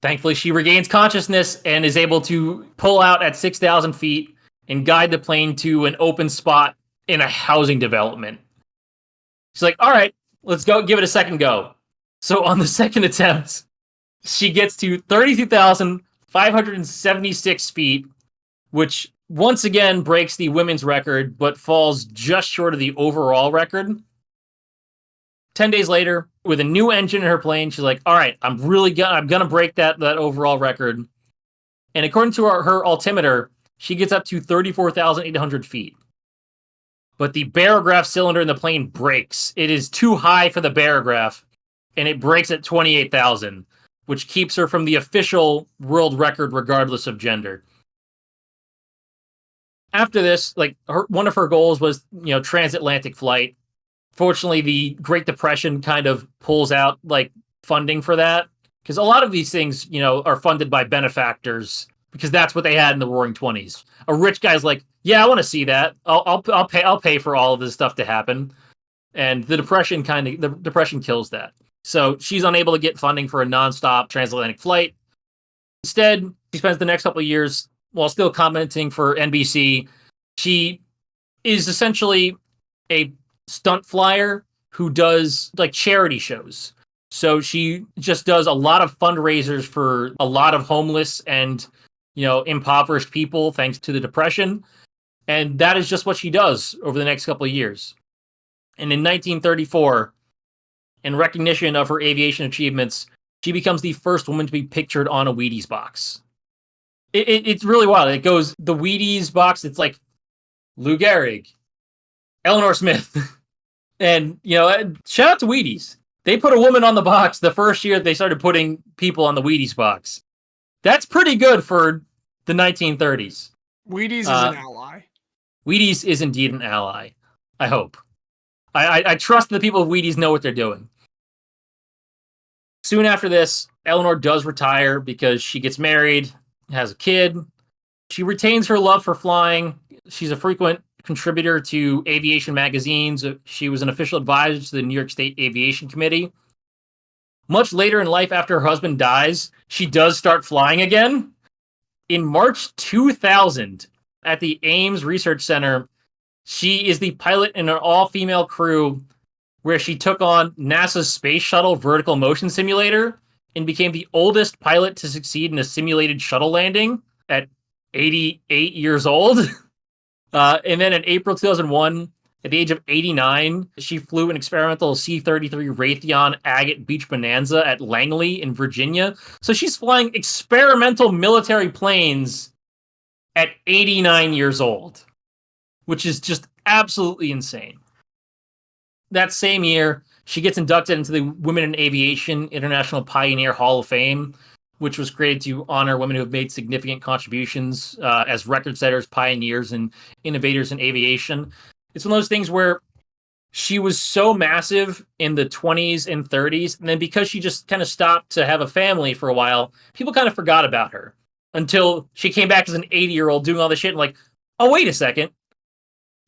Thankfully, she regains consciousness and is able to pull out at 6,000 feet and guide the plane to an open spot in a housing development. She's like, all right, let's go give it a second go. So on the second attempt, she gets to 32,576 feet, which once again breaks the women's record, but falls just short of the overall record. 10 days later, with a new engine in her plane, she's like, all right, I'm gonna break that overall record. And according to her altimeter, she gets up to 34,800 feet. But the barograph cylinder in the plane breaks. It is too high for the barograph, and it breaks at 28,000, which keeps her from the official world record regardless of gender. After this, one of her goals was, transatlantic flight. Fortunately, the Great Depression kind of pulls out funding for that, because a lot of these things, are funded by benefactors, because that's what they had in the Roaring '20s. A rich guy's like, yeah, I want to see that. I'll pay for all of this stuff to happen. And the depression kills that. So she's unable to get funding for a nonstop transatlantic flight. Instead, she spends the next couple of years, while still commenting for NBC, she is essentially a stunt flyer who does charity shows. So she just does a lot of fundraisers for a lot of homeless and impoverished people thanks to the Depression. And that is just what she does over the next couple of years. And in 1934, in recognition of her aviation achievements, she becomes the first woman to be pictured on a Wheaties box. It's really wild. It goes, the Wheaties box, it's like Lou Gehrig, Elinor Smith. And, shout out to Wheaties. They put a woman on the box the first year they started putting people on the Wheaties box. That's pretty good for the 1930s. Wheaties is an ally. Wheaties is indeed an ally. I hope. I trust the people of Wheaties know what they're doing. Soon after this, Elinor does retire because she gets married, has a kid. She retains her love for flying. She's a frequent contributor to aviation magazines. She was an official advisor to the New York State Aviation Committee. Much later in life, after her husband dies, she does start flying again. In March 2000, at the Ames Research Center, she is the pilot in an all-female crew where she took on NASA's Space Shuttle Vertical Motion Simulator and became the oldest pilot to succeed in a simulated shuttle landing at 88 years old. And then in April 2001, at the age of 89, she flew an experimental C-33 Raytheon Agate Beach Bonanza at Langley in Virginia. So she's flying experimental military planes at 89 years old, which is just absolutely insane. That same year, she gets inducted into the Women in Aviation International Pioneer Hall of Fame, which was created to honor women who have made significant contributions as record setters, pioneers, and innovators in aviation. It's one of those things where she was so massive in the 20s and 30s, and then because she just kind of stopped to have a family for a while, people kind of forgot about her until she came back as an 80-year-old doing all this shit and oh, wait a second.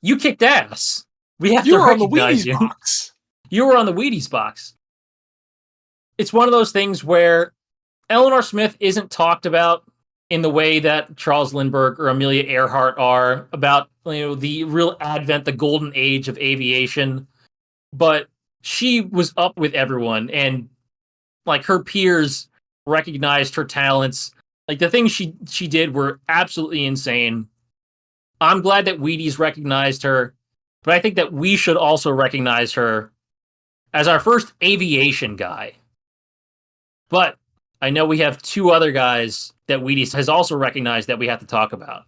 You kicked ass. We have to recognize you. Box. You were on the Wheaties box. It's one of those things where Elinor Smith isn't talked about in the way that Charles Lindbergh or Amelia Earhart are about, the real advent, the golden age of aviation. But she was up with everyone, and her peers recognized her talents. The things she did were absolutely insane. I'm glad that Wheaties recognized her, but I think that we should also recognize her as our first aviation guy. But I know we have two other guys that Wheaties has also recognized that we have to talk about.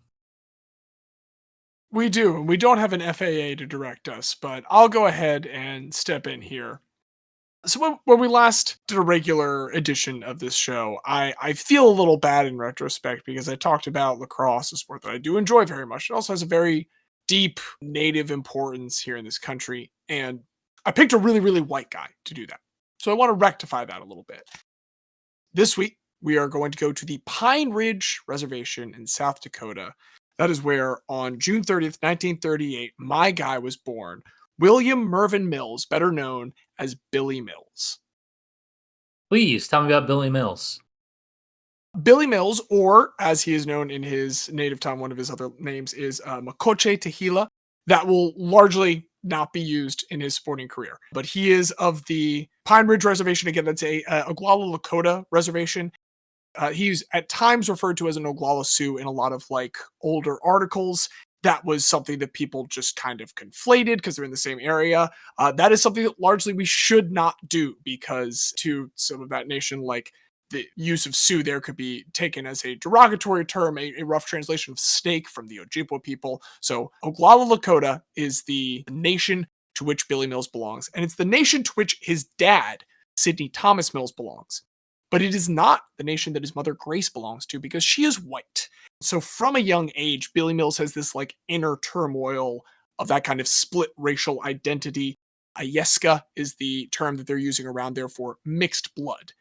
We do, and we don't have an FAA to direct us, but I'll go ahead and step in here. So when we last did a regular edition of this show, I feel a little bad in retrospect because I talked about lacrosse, a sport that I do enjoy very much. It also has a very deep native importance here in this country, and I picked a really, really white guy to do that. So I want to rectify that a little bit. This week, we are going to go to the Pine Ridge Reservation in South Dakota. That is where, on June 30th, 1938, my guy was born, William Mervyn Mills, better known as Billy Mills. Please tell me about Billy Mills. Billy Mills, or as he is known in his native tongue, one of his other names is Makoche Tehila. That will largely not be used in his sporting career. But he is of the Pine Ridge Reservation, again, that's a Oglala Lakota reservation. He's at times referred to as an Oglala Sioux in a lot of like older articles. That was something that people just kind of conflated because they're in the same area. That is something that largely we should not do, because to some of that nation, like the use of Sioux there could be taken as a derogatory term, a rough translation of snake from the Ojibwa people. So Oglala Lakota is the nation to which Billy Mills belongs, and it's the nation to which his dad, Sidney Thomas Mills, belongs. But it is not the nation that his mother Grace belongs to, because she is white. So from a young age, Billy Mills has this like inner turmoil of that kind of split racial identity. Ayeska is the term that they're using around there for mixed blood.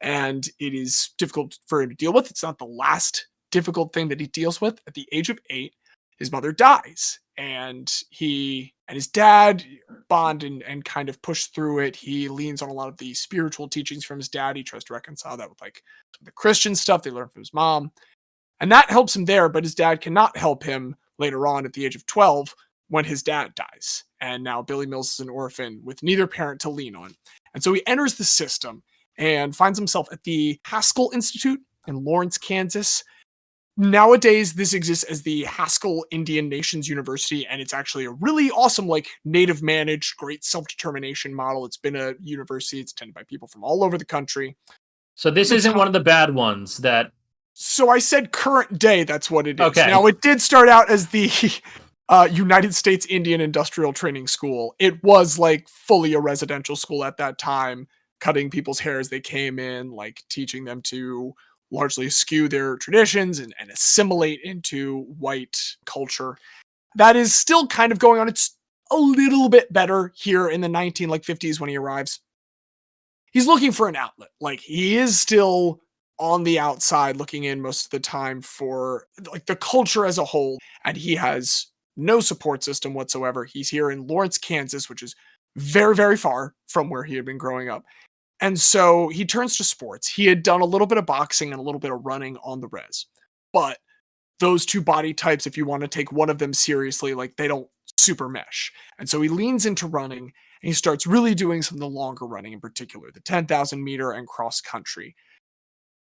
And it is difficult for him to deal with. It's not the last difficult thing that he deals with. At the age of 8, his mother dies, and he and his dad bond and kind of push through it. He leans on a lot of the spiritual teachings from his dad. He tries to reconcile that with like the Christian stuff they learned from his mom. And that helps him there, but his dad cannot help him later on at the age of 12 when his dad dies. And now Billy Mills is an orphan with neither parent to lean on. And so he enters the system and finds himself at the Haskell Institute in Lawrence, Kansas. Nowadays, this exists as the Haskell Indian Nations University, and it's actually a really awesome, like, native managed, great self-determination model. It's been a university. It's attended by people from all over the country. So this isn't one of the bad ones that... So I said current day, that's what it is. Okay. Now, it did start out as the United States Indian Industrial Training School. It was, like, fully a residential school at that time, cutting people's hair as they came in, like, teaching them to largely eschew their traditions and assimilate into white culture. That is still kind of going on. It's a little bit better here in the 50s when he arrives. He's looking for an outlet. Like, he is still on the outside looking in most of the time for like the culture as a whole, and he has no support system whatsoever. He's here in Lawrence, Kansas, which is very, very far from where he had been growing up. And so he turns to sports. He had done a little bit of boxing and a little bit of running on the res. But those two body types, if you want to take one of them seriously, like, they don't super mesh. And so he leans into running, and he starts really doing some of the longer running, in particular, the 10,000 meter and cross country.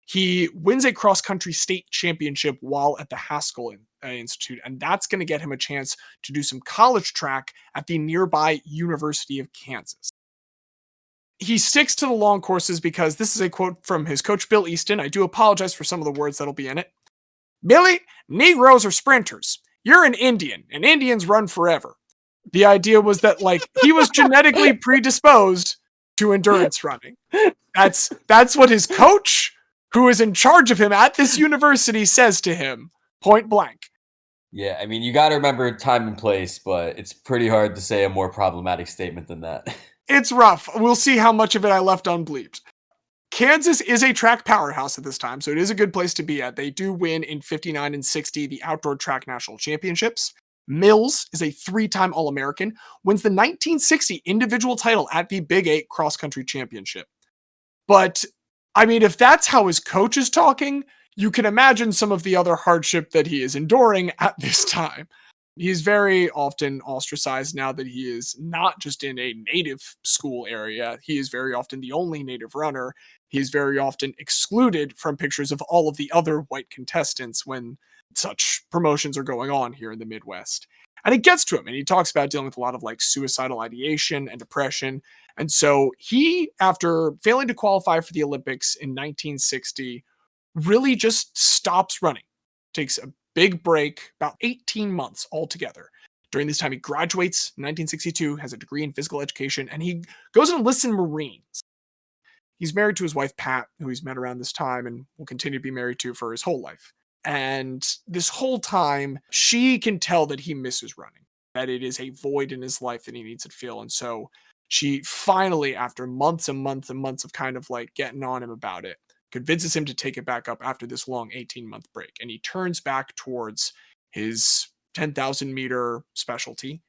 He wins a cross country state championship while at the Haskell Institute, and that's going to get him a chance to do some college track at the nearby University of Kansas. He sticks to the long courses because this is a quote from his coach, Bill Easton. I do apologize for some of the words that'll be in it. "Billy, Negroes are sprinters. You're an Indian, and Indians run forever." The idea was that, like, he was genetically predisposed to endurance running. That's what his coach, who is in charge of him at this university, says to him, point blank. Yeah, I mean, you got to remember time and place, but it's pretty hard to say a more problematic statement than that. It's rough. We'll see how much of it I left unbleeped. Kansas is a track powerhouse at this time, so it is a good place to be at. They do win in 59 and 60 the Outdoor Track National Championships. Mills is a 3-time All-American, wins the 1960 individual title at the Big 8 Cross Country Championship. But, I mean, if that's how his coach is talking, you can imagine some of the other hardship that he is enduring at this time. He's very often ostracized now that he is not just in a native school area. He is very often the only native runner. He is very often excluded from pictures of all of the other white contestants when such promotions are going on here in the Midwest. And it gets to him, and he talks about dealing with a lot of like suicidal ideation and depression. And so he, after failing to qualify for the Olympics in 1960, really just stops running, takes a big break, about 18 months altogether. During this time, he graduates in 1962, has a degree in physical education, and he goes and enlists in Marines. He's married to his wife, Pat, who he's met around this time and will continue to be married to for his whole life. And this whole time, she can tell that he misses running, that it is a void in his life that he needs to fill. And so she finally, after months and months and months of kind of like getting on him about it, convinces him to take it back up after this long 18-month break. And he turns back towards his 10,000 meter specialty.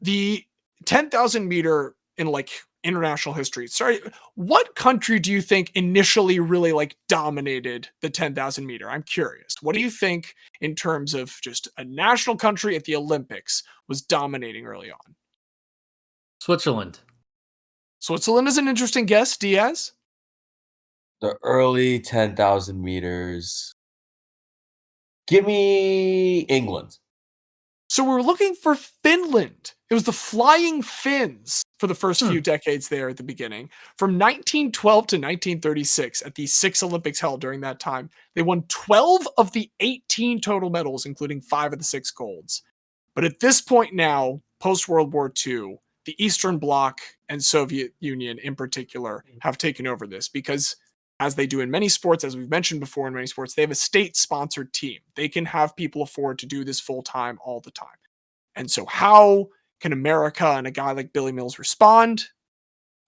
The 10,000 meter in like international history. Sorry, what country do you think initially really like dominated the 10,000 meter? I'm curious. What do you think in terms of just a national country at the Olympics was dominating early on? Switzerland. Switzerland is an interesting guess, Diaz. The early 10,000 meters. Give me England. So we're looking for Finland. It was the Flying Finns for the first few decades there at the beginning. From 1912 to 1936, at the 6 Olympics held during that time, they won 12 of the 18 total medals, including 5 of the 6 golds. But at this point now, post-World War II, the Eastern Bloc and Soviet Union in particular have taken over this because, as they do in many sports, as we've mentioned before in many sports, they have a state-sponsored team. They can have people afford to do this full-time all the time. And so how can America and a guy like Billy Mills respond?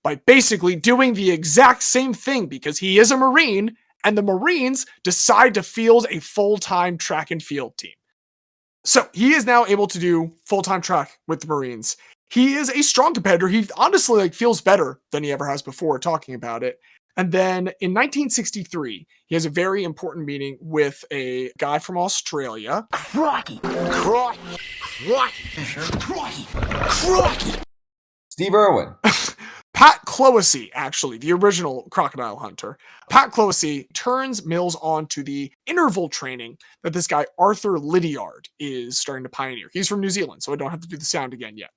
By basically doing the exact same thing, because he is a Marine, and the Marines decide to field a full-time track and field team. So he is now able to do full-time track with the Marines. He is a strong competitor. He honestly feels better than he ever has before talking about it. And then in 1963, he has a very important meeting with a guy from Australia. Steve Irwin. Pat Clohessy, actually, the original crocodile hunter. Pat Clohessy turns Mills on to the interval training that this guy, Arthur Lydiard, is starting to pioneer. He's from New Zealand, so I don't have to do the sound again yet.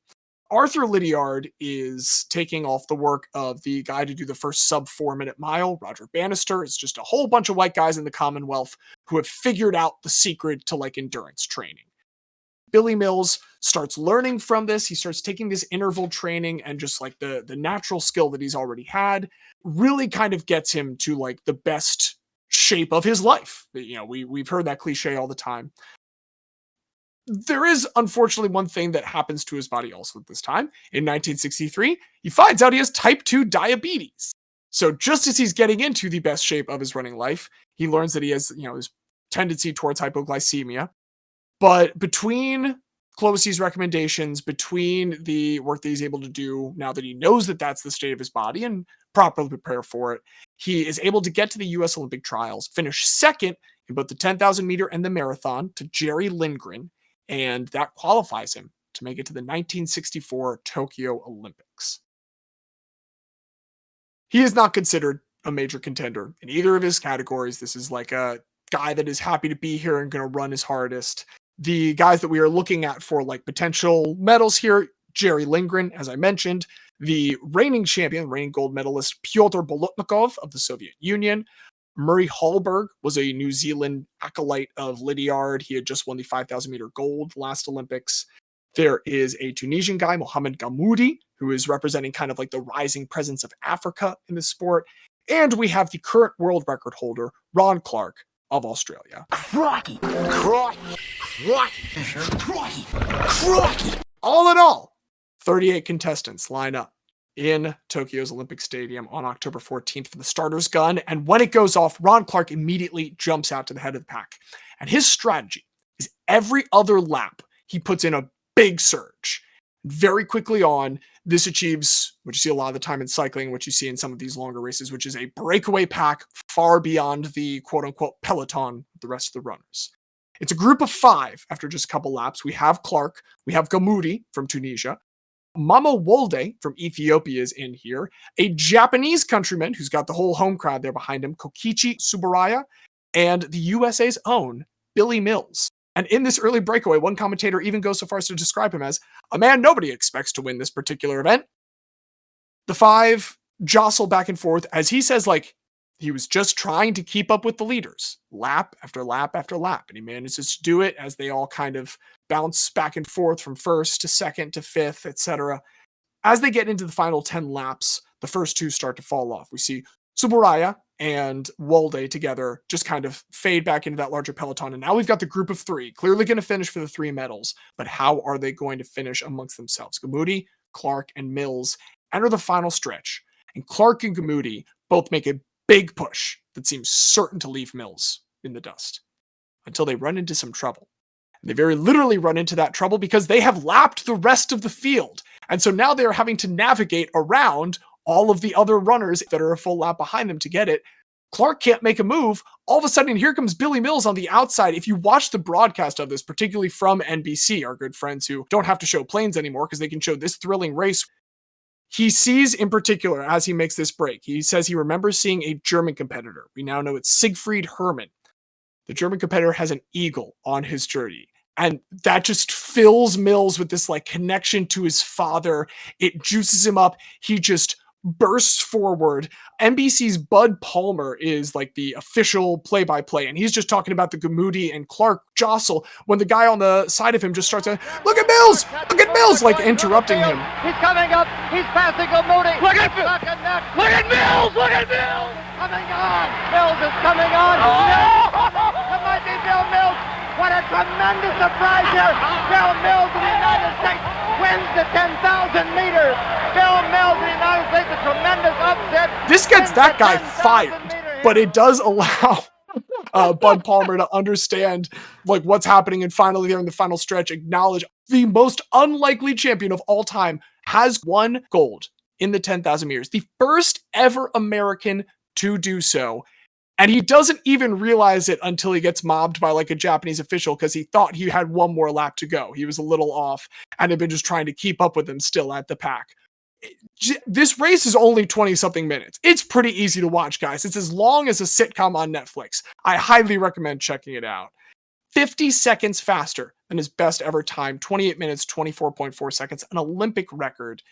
Arthur Lydiard is taking off the work of the guy to do the first sub 4-minute mile, Roger Bannister. It's just a whole bunch of white guys in the Commonwealth who have figured out the secret to endurance training. Billy Mills starts learning from this. He starts taking this interval training and just the natural skill that he's already had really kind of gets him to the best shape of his life. We've heard that cliche all the time. There is, unfortunately, one thing that happens to his body also at this time. In 1963, he finds out he has type 2 diabetes. So just as he's getting into the best shape of his running life, he learns that he has, his tendency towards hypoglycemia. But between Clohessy's recommendations, between the work that he's able to do now that he knows that that's the state of his body and properly prepare for it, he is able to get to the U.S. Olympic trials, finish second in both the 10,000 meter and the marathon to Jerry Lindgren, and that qualifies him to make it to the 1964 Tokyo Olympics. He is not considered a major contender in either of his categories. This is a guy that is happy to be here and going to run his hardest. The guys that we are looking at for potential medals here, Jerry Lindgren, as I mentioned, the reigning champion, reigning gold medalist, Pyotr Bolotnikov of the Soviet Union. Murray Hallberg was a New Zealand acolyte of Lydiard. He had just won the 5,000 meter gold last Olympics. There is a Tunisian guy, Mohamed Gamoudi, who is representing kind of the rising presence of Africa in the sport. And we have the current world record holder, Ron Clark of Australia. All in all, 38 contestants line up in Tokyo's Olympic Stadium on October 14th for the starter's gun. And when it goes off, Ron Clark immediately jumps out to the head of the pack. And his strategy is every other lap, he puts in a big surge. Very quickly on, this achieves what you see a lot of the time in cycling, what you see in some of these longer races, which is a breakaway pack far beyond the quote-unquote peloton of the rest of the runners. It's a group of 5 after just a couple laps. We have Clark, we have Gamoudi from Tunisia, Mama Wolde from Ethiopia is in here, a Japanese countryman who's got the whole home crowd there behind him, Kokichi Tsuburaya, and the USA's own Billy Mills. And in this early breakaway, one commentator even goes so far as to describe him as a man nobody expects to win this particular event. The 5 jostle back and forth as he says he was just trying to keep up with the leaders, lap after lap after lap. And he manages to do it as they all kind of bounce back and forth from first to second to fifth, etc. As they get into the final 10 laps, the first 2 start to fall off. We see Tsuburaya and Wolde together just kind of fade back into that larger peloton. And now we've got the group of 3, clearly going to finish for the 3 medals. But how are they going to finish amongst themselves? Gamoudi, Clark, and Mills enter the final stretch. And Clark and Gamoudi both make a big push that seems certain to leave Mills in the dust until they run into some trouble. And they very literally run into that trouble because they have lapped the rest of the field. And so now they're having to navigate around all of the other runners that are a full lap behind them to get it. Clark can't make a move. All of a sudden, here comes Billy Mills on the outside. If you watch the broadcast of this, particularly from NBC, our good friends who don't have to show planes anymore because they can show this thrilling race, He sees in particular, as he makes this break, he says he remembers seeing a German competitor. We now know it's Siegfried Hermann. The German competitor has an eagle on his jersey. And that just fills Mills with this like connection to his father. It juices him up. He just bursts forward. NBC's Bud Palmer is like the official play-by-play, and he's just talking about the Gamoudi and Clark jostle when the guy on the side of him just starts saying, "Look at Mills! Look at Mills!" like interrupting him. He's coming up. He's passing Gamoudi. Look at Mills! Look at Mills! Coming on. Mills is coming on. It might be Bill Mills. What a tremendous surprise here. Bill Mills of the United States wins the 10,000 meters. Bill Mills of the United States, a tremendous upset. This gets that guy fired, but it does allow Bud Palmer to understand like what's happening, and finally there in the final stretch acknowledge the most unlikely champion of all time has won gold in the 10,000 meters. The first ever American to do so. And he doesn't even realize it until he gets mobbed by like a Japanese official because he thought he had one more lap to go. He was a little off and had been just trying to keep up with him still at the pack. This race is only 20-something minutes. It's pretty easy to watch, guys. It's as long as a sitcom on Netflix. I highly recommend checking it out. 50 seconds faster than his best ever time, 28 minutes, 24.4 seconds, an Olympic record.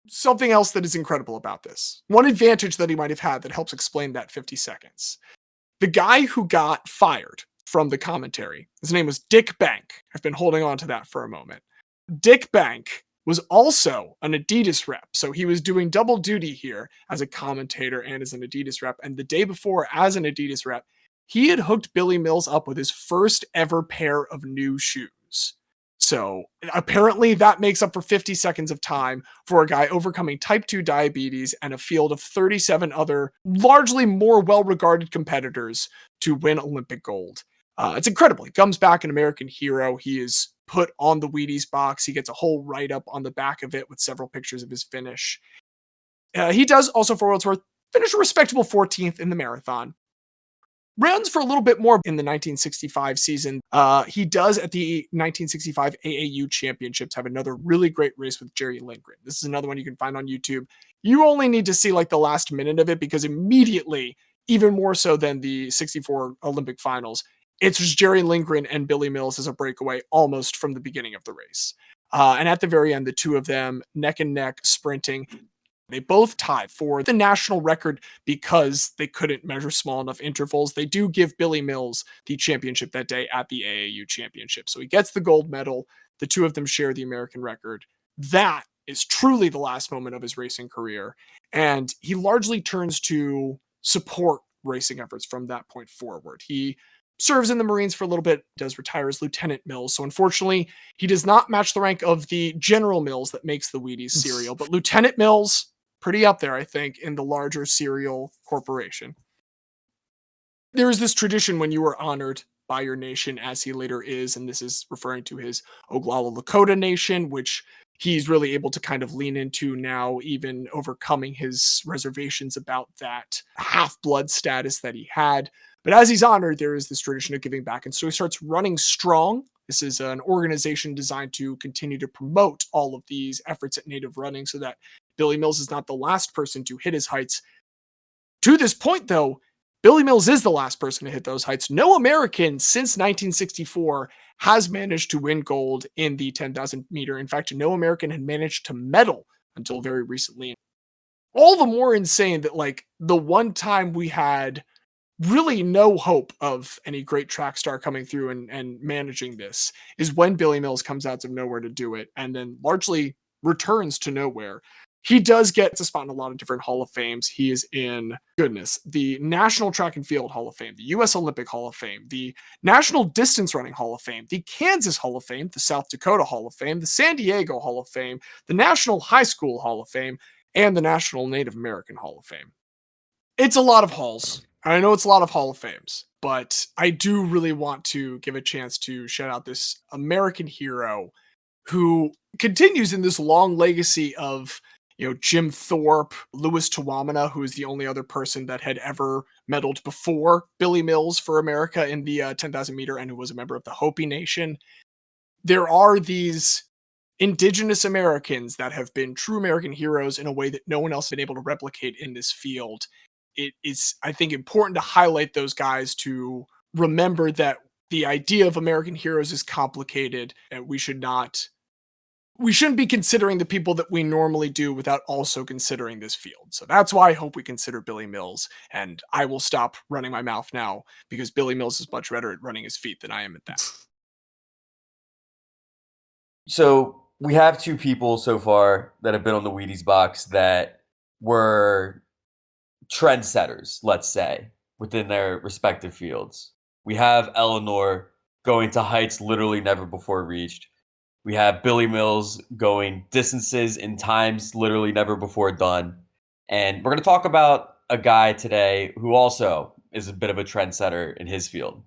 Something else that is incredible about this. One advantage that he might have had that helps explain that 50 seconds. The guy who got fired from the commentary, his name was Dick Bank. I've been holding on to that for a moment. Dick Bank was also an Adidas rep. So he was doing double duty here as a commentator and as an Adidas rep. And the day before, as an Adidas rep, he had hooked Billy Mills up with his first ever pair of new shoes. So apparently that makes up for 50 seconds of time for a guy overcoming type 2 diabetes and a field of 37 other largely more well-regarded competitors to win Olympic gold. It's incredible. He comes back an American hero. He is put on the Wheaties box. He gets a whole write-up on the back of it with several pictures of his finish. He does also, for what it's worth, finish a respectable 14th in the marathon. Runs for a little bit more in the 1965 season. He does at the 1965 AAU Championships have another really great race with Jerry Lindgren. This is another one you can find on YouTube. You only need to see like the last minute of it because immediately, even more so than the 64 Olympic finals, it's just Jerry Lindgren and Billy Mills as a breakaway almost from the beginning of the race. And at the very end, the two of them neck and neck sprinting. They both tie for the national record because they couldn't measure small enough intervals. They do give Billy Mills the championship that day at the AAU championship. So he gets the gold medal. The two of them share the American record. That is truly the last moment of his racing career. And he largely turns to support racing efforts from that point forward. He serves in the Marines for a little bit, does retire as Lieutenant Mills. So unfortunately, he does not match the rank of the General Mills that makes the Wheaties cereal, but Lieutenant Mills, pretty up there, I think, in the larger cereal corporation. There is this tradition when you are honored by your nation, as he later is, and this is referring to his Oglala Lakota nation, which he's really able to kind of lean into now, even overcoming his reservations about that half-blood status that he had. But as he's honored, there is this tradition of giving back, and so he starts running strong. This is an organization designed to continue to promote all of these efforts at native running so that Billy Mills is not the last person to hit his heights. To this point, though, Billy Mills is the last person to hit those heights. No American since 1964 has managed to win gold in the 10,000 meter. In fact, no American had managed to medal until very recently. All the more insane that, like, the one time we had really no hope of any great track star coming through and managing this is when Billy Mills comes out of nowhere to do it and then largely returns to nowhere. He does get a spot in a lot of different Hall of Fames. He is in, the National Track and Field Hall of Fame, the U.S. Olympic Hall of Fame, the National Distance Running Hall of Fame, the Kansas Hall of Fame, the South Dakota Hall of Fame, the San Diego Hall of Fame, the National High School Hall of Fame, and the National Native American Hall of Fame. It's a lot of halls. I know it's a lot of Hall of Fames, but I do really want to give a chance to shout out this American hero who continues in this long legacy of, Jim Thorpe, Louis Tuamina, who is the only other person that had ever medaled before Billy Mills for America in the 10,000 meter and who was a member of the Hopi Nation. There are these indigenous Americans that have been true American heroes in a way that no one else has been able to replicate in this field. It is, I think, important to highlight those guys, to remember that the idea of American heroes is complicated, and we shouldn't be considering the people that we normally do without also considering this field. So that's why I hope we consider Billy Mills, and I will stop running my mouth now because Billy Mills is much better at running his feet than I am at that. So we have two people so far that have been on the Wheaties box that were trendsetters, let's say, within their respective fields. We have Elinor going to heights literally never before reached. We have Billy Mills going distances and times literally never before done. And we're going to talk about a guy today who also is a bit of a trendsetter in his field.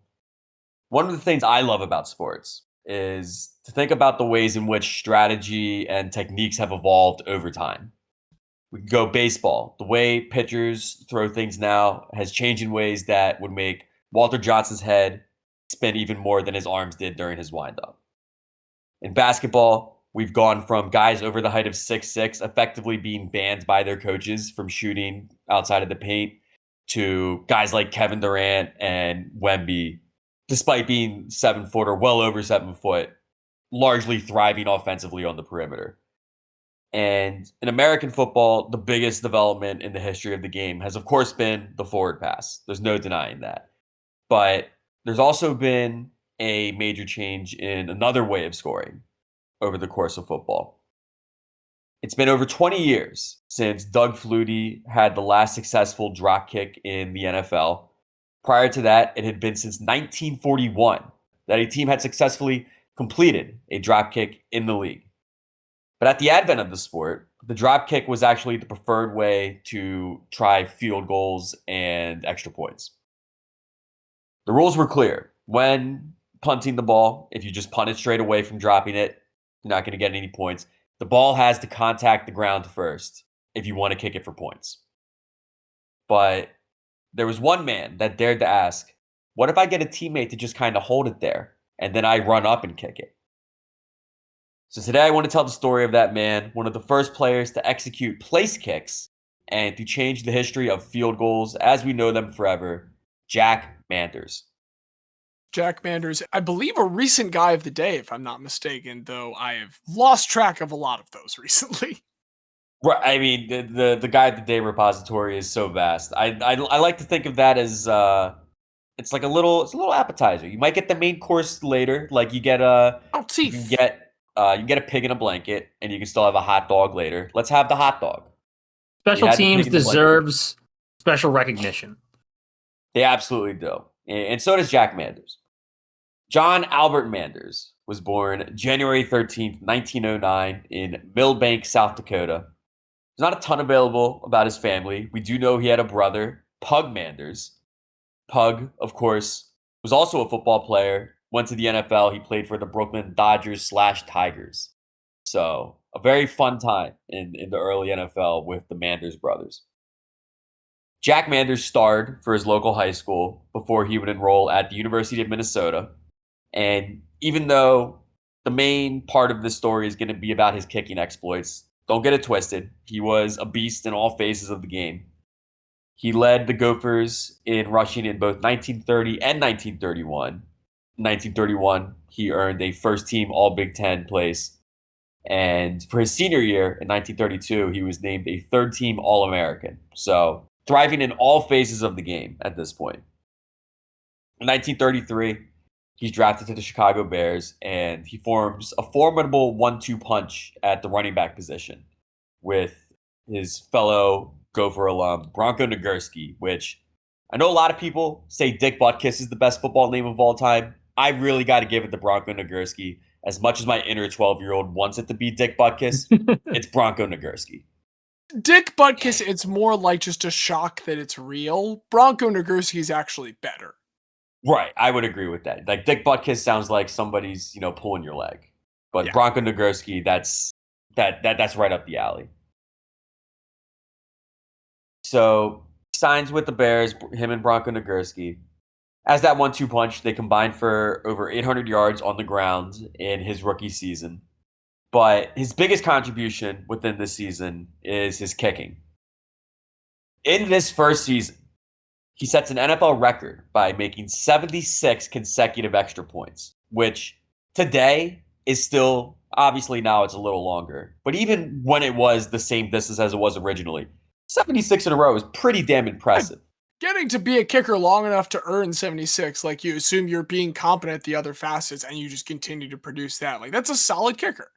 One of the things I love about sports is to think about the ways in which strategy and techniques have evolved over time. We can go baseball. The way pitchers throw things now has changed in ways that would make Walter Johnson's head spin even more than his arms did during his windup. In basketball, we've gone from guys over the height of 6'6" effectively being banned by their coaches from shooting outside of the paint to guys like Kevin Durant and Wemby, despite being 7 foot or well over 7 foot, largely thriving offensively on the perimeter. And in American football, the biggest development in the history of the game has, of course, been the forward pass. There's no denying that. But there's also been a major change in another way of scoring over the course of football. It's been over 20 years since Doug Flutie had the last successful drop kick in the NFL. Prior to that, it had been since 1941 that a team had successfully completed a drop kick in the league. But at the advent of the sport, the drop kick was actually the preferred way to try field goals and extra points. The rules were clear. When punting the ball, if you just punt it straight away from dropping it, you're not going to get any points. The ball has to contact the ground first if you want to kick it for points. But there was one man that dared to ask, what if I get a teammate to just kind of hold it there and then I run up and kick it? So today I want to tell the story of that man, one of the first players to execute place kicks and to change the history of field goals as we know them forever, Jack Manders. Jack Manders, I believe a recent guy of the day, if I'm not mistaken, though I have lost track of a lot of those recently. Right, I mean, the guy of the day repository is so vast. I like to think of that as it's like a little appetizer. You might get the main course later, like you get you can get a pig in a blanket, and you can still have a hot dog later. Let's have the hot dog. Special teams deserves special recognition. They absolutely do, and so does Jack Manders. John Albert Manders was born January 13th, 1909 in Millbank, South Dakota. There's not a ton available about his family. We do know he had a brother, Pug Manders. Pug, of course, was also a football player. Went to the NFL. He played for the Brooklyn Dodgers/Tigers. So a very fun time in the early NFL with the Manders brothers. Jack Manders starred for his local high school before he would enroll at the University of Minnesota. And even though the main part of this story is going to be about his kicking exploits, don't get it twisted. He was a beast in all phases of the game. He led the Gophers in rushing in both 1930 and 1931. In 1931, he earned a first-team All-Big Ten place. And for his senior year in 1932, he was named a third-team All-American. So thriving in all phases of the game at this point. In 1933, he's drafted to the Chicago Bears, and he forms a formidable 1-2 punch at the running back position with his fellow Gopher alum, Bronco Nagurski, which I know a lot of people say Dick Butkus is the best football name of all time. I really got to give it to Bronco Nagurski. As much as my inner 12-year-old wants it to be Dick Butkus, it's Bronco Nagurski. Dick Butkus, it's more like just a shock that it's real. Bronco Nagurski is actually better. Right, I would agree with that. Like Dick Butkus sounds like somebody's, pulling your leg. But yeah. Bronco Nagurski, that's right up the alley. So, signs with the Bears, him and Bronco Nagurski. As that 1-2 punch, they combined for over 800 yards on the ground in his rookie season. But his biggest contribution within this season is his kicking. In this first season, he sets an NFL record by making 76 consecutive extra points, which today is still, obviously now it's a little longer, but even when it was the same distance as it was originally, 76 in a row is pretty damn impressive. Getting to be a kicker long enough to earn 76, like you assume you're being competent at the other facets and you just continue to produce that. Like that's a solid kicker.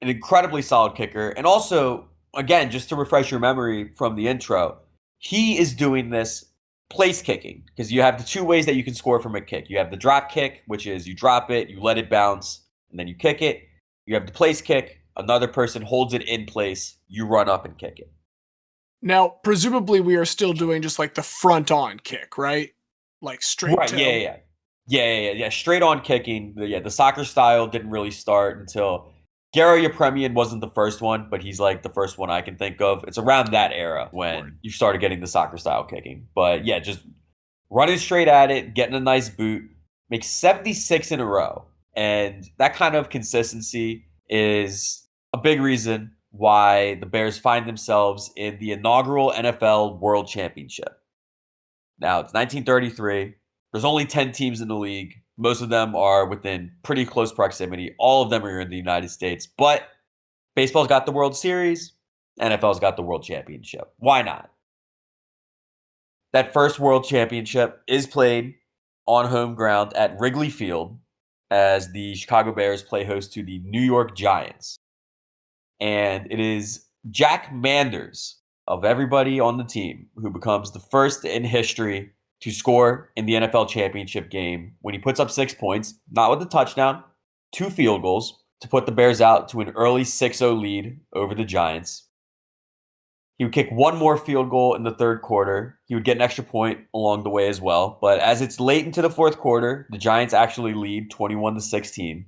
An incredibly solid kicker. And also, again, just to refresh your memory from the intro, he is doing this place kicking because you have the two ways that you can score from a kick. You have the drop kick, which is you drop it, you let it bounce, and then you kick it. You have the place kick. Another person holds it in place. You run up and kick it. Now, presumably we are still doing just like the front on kick, right? Like straight Right, to yeah. Straight on kicking. The soccer style didn't really start until Garo Yepremian wasn't the first one, but he's like the first one I can think of. It's around that era when you started getting the soccer style kicking. But yeah, just running straight at it, getting a nice boot, makes 76 in a row. And that kind of consistency is a big reason why the Bears find themselves in the inaugural NFL World Championship. Now, it's 1933. There's only 10 teams in the league. Most of them are within pretty close proximity. All of them are in the United States. But baseball's got the World Series. NFL's got the World Championship. Why not? That first World Championship is played on home ground at Wrigley Field as the Chicago Bears play host to the New York Giants. And it is Jack Manders, of everybody on the team, who becomes the first in history to score in the NFL championship game when he puts up 6 points, not with a touchdown, 2 field goals to put the Bears out to an early 6-0 lead over the Giants. He would kick one more field goal in the third quarter. He would get an extra point along the way as well. But as it's late into the fourth quarter, the Giants actually lead 21-16.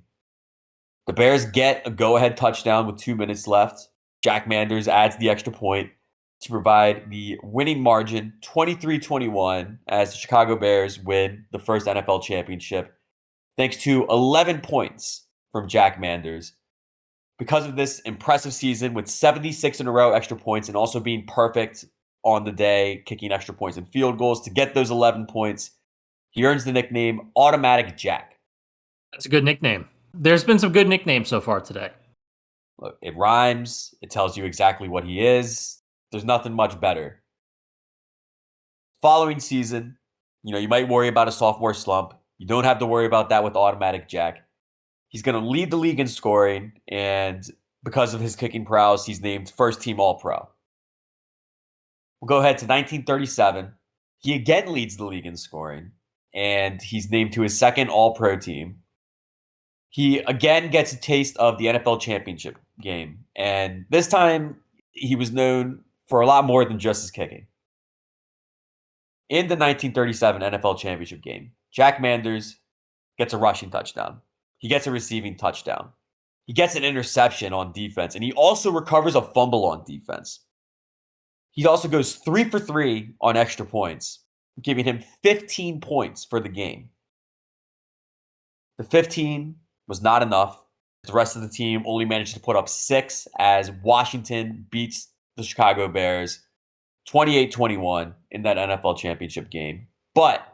The Bears get a go-ahead touchdown with 2 minutes left. Jack Manders adds the extra point to provide the winning margin, 23-21, as the Chicago Bears win the first NFL championship, thanks to 11 points from Jack Manders. Because of this impressive season with 76 in a row extra points and also being perfect on the day, kicking extra points and field goals to get those 11 points, he earns the nickname Automatic Jack. That's a good nickname. There's been some good nicknames so far today. Look, it rhymes. It tells you exactly what he is. There's nothing much better. Following season, you might worry about a sophomore slump. You don't have to worry about that with Automatic Jack. He's going to lead the league in scoring, and because of his kicking prowess, he's named first team All-Pro. We'll go ahead to 1937. He again leads the league in scoring, and he's named to his second All-Pro team. He again gets a taste of the NFL championship game, and this time he was known for a lot more than just his kicking. In the 1937 NFL championship game, Jack Manders gets a rushing touchdown. He gets a receiving touchdown. He gets an interception on defense, and he also recovers a fumble on defense. He also goes 3 for 3 on extra points, giving him 15 points for the game. The 15 was not enough. The rest of the team only managed to put up 6 as Washington beats the Chicago Bears 28-21 in that NFL championship game. But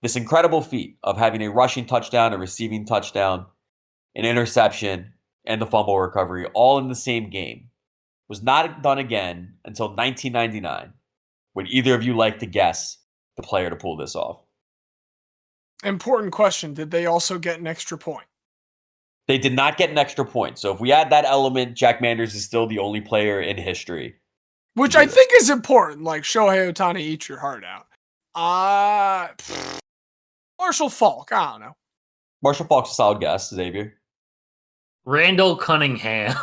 this incredible feat of having a rushing touchdown, a receiving touchdown, an interception, and the fumble recovery all in the same game was not done again until 1999. Would either of you like to guess the player to pull this off? Important question. Did they also get an extra point? They did not get an extra point. So if we add that element, Jack Manders is still the only player in history. Which I think is important. Like, Shohei Ohtani, eat your heart out. Marshall Faulk. I don't know. Marshall Faulk's a solid guess, Xavier. Randall Cunningham.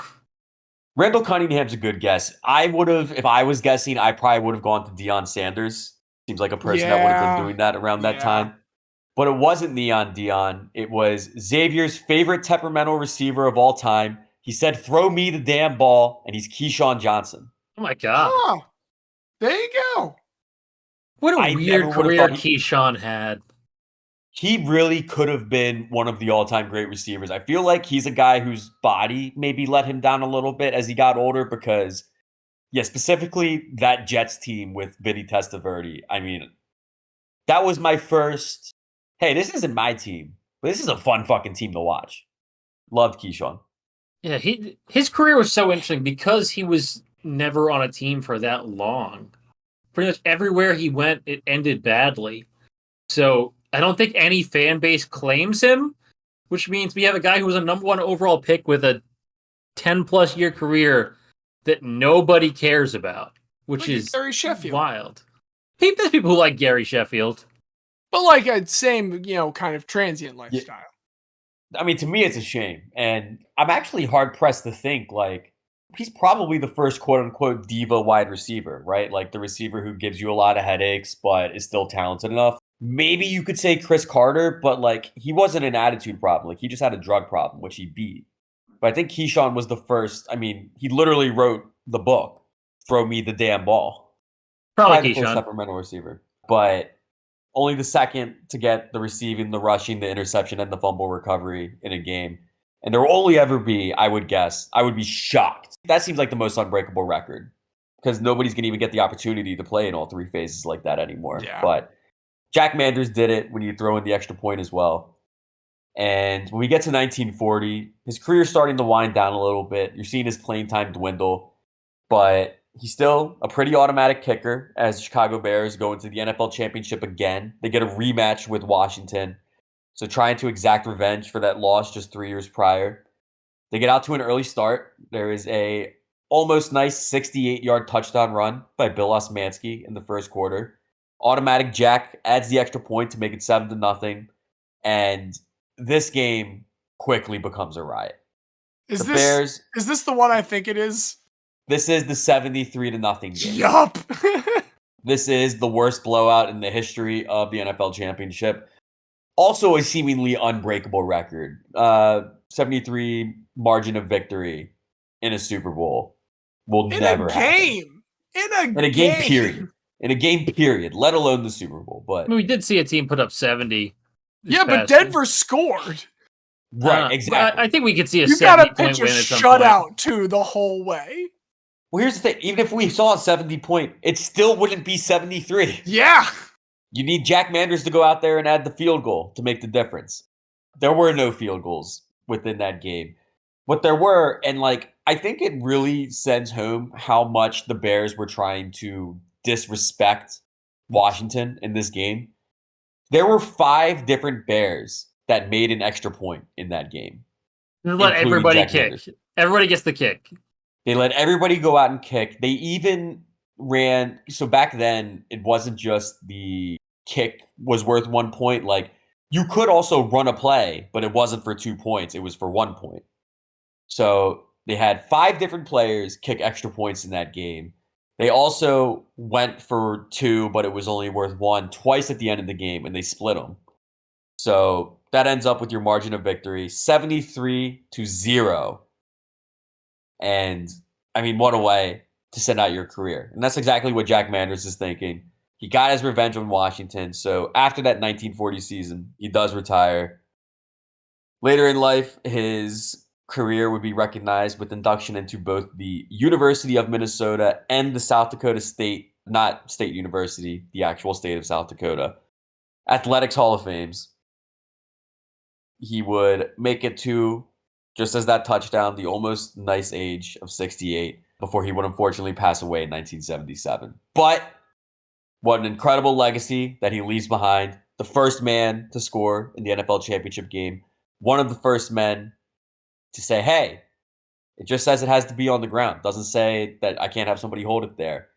Randall Cunningham's a good guess. If I was guessing, I probably would have gone to Deion Sanders. Seems like a person that would have been doing that around that time. But it wasn't Neon Deion. It was Xavier's favorite temperamental receiver of all time. He said, "Throw me the damn ball," and he's Keyshawn Johnson. Oh my God. Oh, there you go. What a weird career Keyshawn had. he really could have been one of the all-time great receivers. I feel like he's a guy whose body maybe let him down a little bit as he got older because, yeah, specifically that Jets team with Vinny Testaverde. I mean, that was my first, hey, this isn't my team, but this is a fun fucking team to watch. Loved Keyshawn. Yeah, his career was so interesting because he was never on a team for that long. Pretty much everywhere he went, it ended badly. So I don't think any fan base claims him, which means we have a guy who was a number 1 overall pick with a 10-plus year career that nobody cares about, which Like is Gary Sheffield. wild. There's people who like Gary Sheffield. But like a same, kind of transient lifestyle. I mean, to me, it's a shame. And I'm actually hard-pressed to think, like, he's probably the first quote-unquote diva wide receiver, right? Like the receiver who gives you a lot of headaches but is still talented enough. Maybe you could say Chris Carter, but like he wasn't an attitude problem. Like he just had a drug problem, which he beat. But I think Keyshawn was the first. I mean, he literally wrote the book, Throw Me the Damn Ball. Probably the first Keyshawn. supplemental receiver. But only the second to get the receiving, the rushing, the interception, and the fumble recovery in a game. And there will only ever be, I would guess, I would be shocked. That seems like the most unbreakable record because nobody's going to even get the opportunity to play in all 3 phases like that anymore. Yeah. But Jack Manders did it when you throw in the extra point as well. And when we get to 1940, his career's starting to wind down a little bit. You're seeing his playing time dwindle, but he's still a pretty automatic kicker as Chicago Bears go into the NFL championship again. They get a rematch with Washington. So trying to exact revenge for that loss just 3 years prior. They get out to an early start. There is a almost nice 68-yard touchdown run by Bill Osmanski in the first quarter. Automatic Jack adds the extra point to make it 7-0. And this game quickly becomes a riot. Is The Bears, this the one I think it is? this is the 73-0 game. Yup. This is the worst blowout in the history of the NFL championship. Also a seemingly unbreakable record. 73 margin of victory in a Super Bowl will never happen. In a game, period. In a game, period, let alone the Super Bowl. But I mean, we did see a team put up 70. Yeah, but Denver scored. Right, exactly. I think we could see a You got to 70-point pitch a win at some point. shutout too the whole way. Well, here's the thing. Even if we saw a 70-point, it still wouldn't be 73. Yeah. You need Jack Manders to go out there and add the field goal to make the difference. There were no field goals within that game. What there were, and like, I think it really sends home how much the Bears were trying to disrespect Washington in this game. There were 5 different Bears that made an extra point in that game. Just let including everybody Jack kick. Manders. Everybody gets the kick. They let everybody go out and kick. They even ran. So back then, it wasn't just the kick was worth 1 point. Like, you could also run a play, but it wasn't for 2 points. It was for 1 point. So they had 5 different players kick extra points in that game. They also went for 2, but it was only worth 1 twice at the end of the game, and they split them. So that ends up with your margin of victory, 73-0. And, I mean, what a way to send out your career. And that's exactly what Jack Manders is thinking. He got his revenge on Washington. So after that 1940 season, he does retire. Later in life, his career would be recognized with induction into both the University of Minnesota and the South Dakota State, not State University, the actual state of South Dakota, Athletics Hall of Fames. He would make it to, just as that touchdown, the almost nice age of 68 before he would unfortunately pass away in 1977. But what an incredible legacy that he leaves behind. The first man to score in the NFL championship game. One of the first men to say, hey, it just says it has to be on the ground. Doesn't say that I can't have somebody hold it there.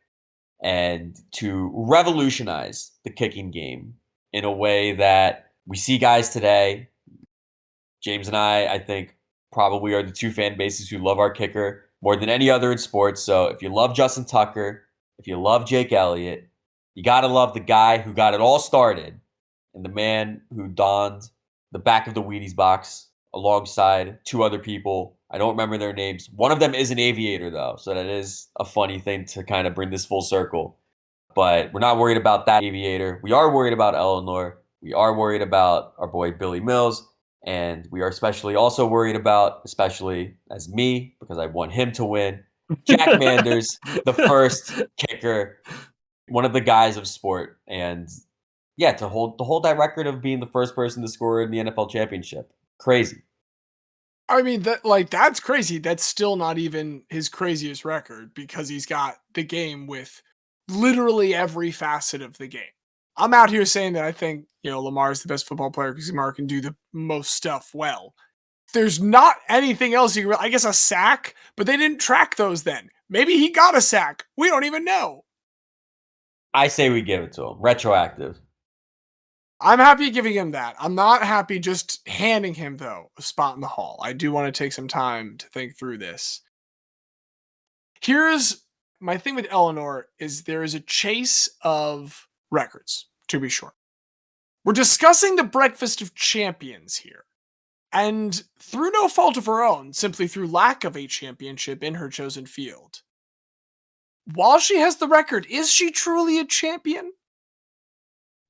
And to revolutionize the kicking game in a way that we see guys today. James and I think, probably are the 2 fan bases who love our kicker more than any other in sports. So if you love Justin Tucker, if you love Jake Elliott, you got to love the guy who got it all started and the man who donned the back of the Wheaties box alongside 2 other people. I don't remember their names. One of them is an aviator, though, so that is a funny thing to kind of bring this full circle. But we're not worried about that aviator. We are worried about Elinor. We are worried about our boy Billy Mills, and we are especially also worried about, especially as me, because I want him to win, Jack Manders, the first kicker, one of the guys of sport, and yeah, to hold that record of being the first person to score in the NFL championship. Crazy. I mean, that's crazy. That's still not even his craziest record because he's got the game with literally every facet of the game. I'm out here saying that I think, Lamar is the best football player because Lamar can do the most stuff well. There's not anything else you can, I guess a sack, but they didn't track those then. Maybe he got a sack. We don't even know. I say we give it to him. Retroactive. I'm happy giving him that. I'm not happy just handing him, though, a spot in the hall. I do want to take some time to think through this. Here's my thing with Elinor is there is a chase of records, to be sure. We're discussing the Breakfast of Champions here. And through no fault of her own, simply through lack of a championship in her chosen field. While she has the record, is she truly a champion?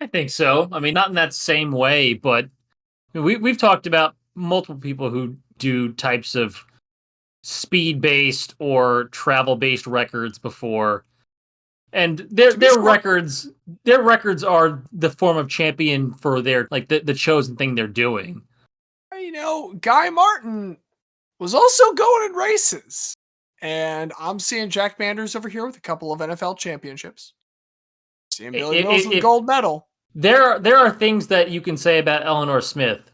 I think so. I mean, not in that same way, but we've talked about multiple people who do types of speed-based or travel-based records before, and their records are the form of champion for their the chosen thing they're doing. Guy Martin was also going in races, and I'm seeing Jack Manders over here with a couple of NFL championships. Seeing Billy Mills with a gold medal. There are things that you can say about Elinor Smith,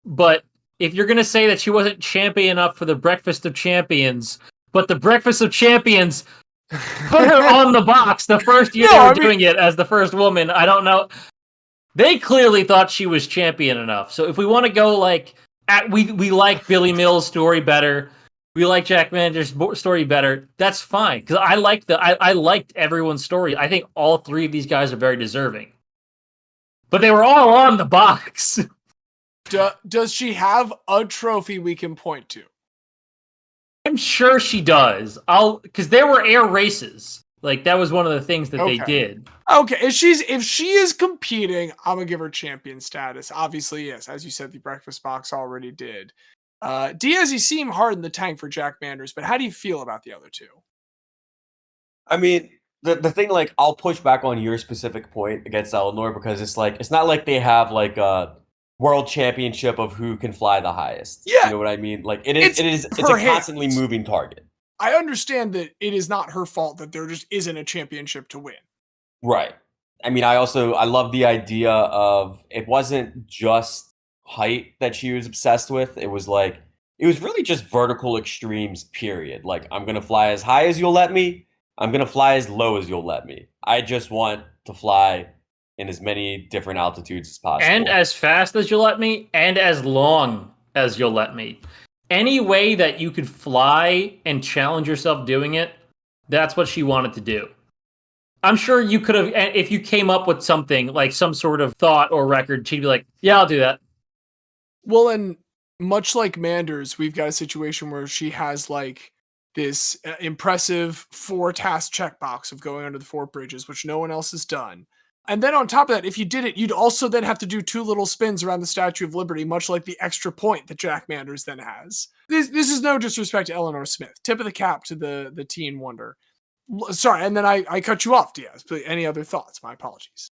but if you're going to say that she wasn't champion enough for the Breakfast of Champions, but the Breakfast of Champions put her on the box the first year they were doing it as the first woman, I don't know. They clearly thought she was champion enough. So if we want to go we like Billy Mills' story better, we like Jack Manders' story better, that's fine. Because I liked everyone's story. I think all three of these guys are very deserving. But they were all on the box. Does she have a trophy we can point to? I'm sure she does. Because there were air races. That was one of the things that they did. Okay, if she is competing, I'm gonna give her champion status. Obviously, yes, as you said, the breakfast box already did. Diaz, you seem hard in the tank for Jack Manders, but how do you feel about the other two? I mean, the thing, I'll push back on your specific point against Elinor because it's not like they have a world championship of who can fly the highest. Yeah. You know what I mean? It's a constantly moving target. I understand that it is not her fault that there just isn't a championship to win. Right. I mean, I love the idea of it wasn't just height that she was obsessed with. It was really just vertical extremes, period. I'm going to fly as high as you'll let me. I'm going to fly as low as you'll let me. I just want to fly in as many different altitudes as possible. And as fast as you'll let me, and as long as you'll let me. Any way that you could fly and challenge yourself doing it, that's what she wanted to do. I'm sure you could have, if you came up with something, like some sort of thought or record, she'd be like, yeah, I'll do that. Well, and much like Manders, we've got a situation where she has this impressive 4-task checkbox of going under the 4 bridges, which no one else has done. And then on top of that, if you did it, you'd also then have to do 2 little spins around the Statue of Liberty, much like the extra point that Jack Manders then has. This is no disrespect to Elinor Smith. Tip of the cap to the teen wonder. Sorry, and then I cut you off, Diaz. But any other thoughts? My apologies.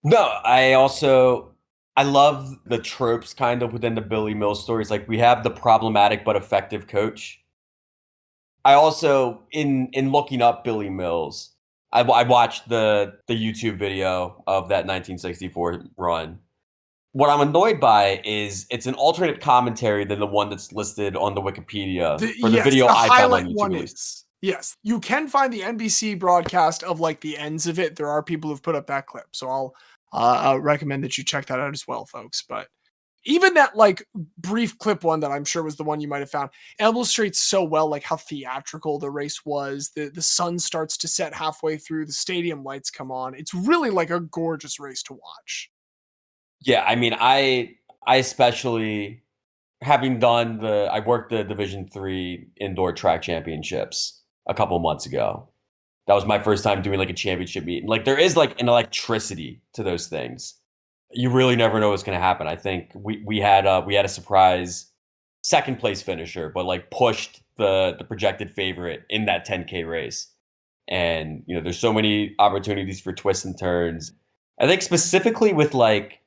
No, I love the tropes kind of within the Billy Mills stories. We have the problematic but effective coach. I also, in looking up Billy Mills, I watched the YouTube video of that 1964 run. What I'm annoyed by is it's an alternate commentary than the one that's listed on the Wikipedia for the video I found on YouTube. Yes, you can find the NBC broadcast of the ends of it. There are people who've put up that clip, so I'll recommend that you check that out as well, folks. But even that brief clip one that I'm sure was the one you might have found illustrates so well how theatrical the race was. The sun starts to set halfway through, the stadium lights come on. It's really a gorgeous race to watch. Yeah, I mean, I especially I worked the Division III indoor track championships a couple months ago. That was my first time doing a championship meet. And there is an electricity to those things. you really never know what's going to happen. I think we had a surprise second place finisher, but like pushed the projected favorite in that 10K race. And there's so many opportunities for twists and turns. I think specifically with like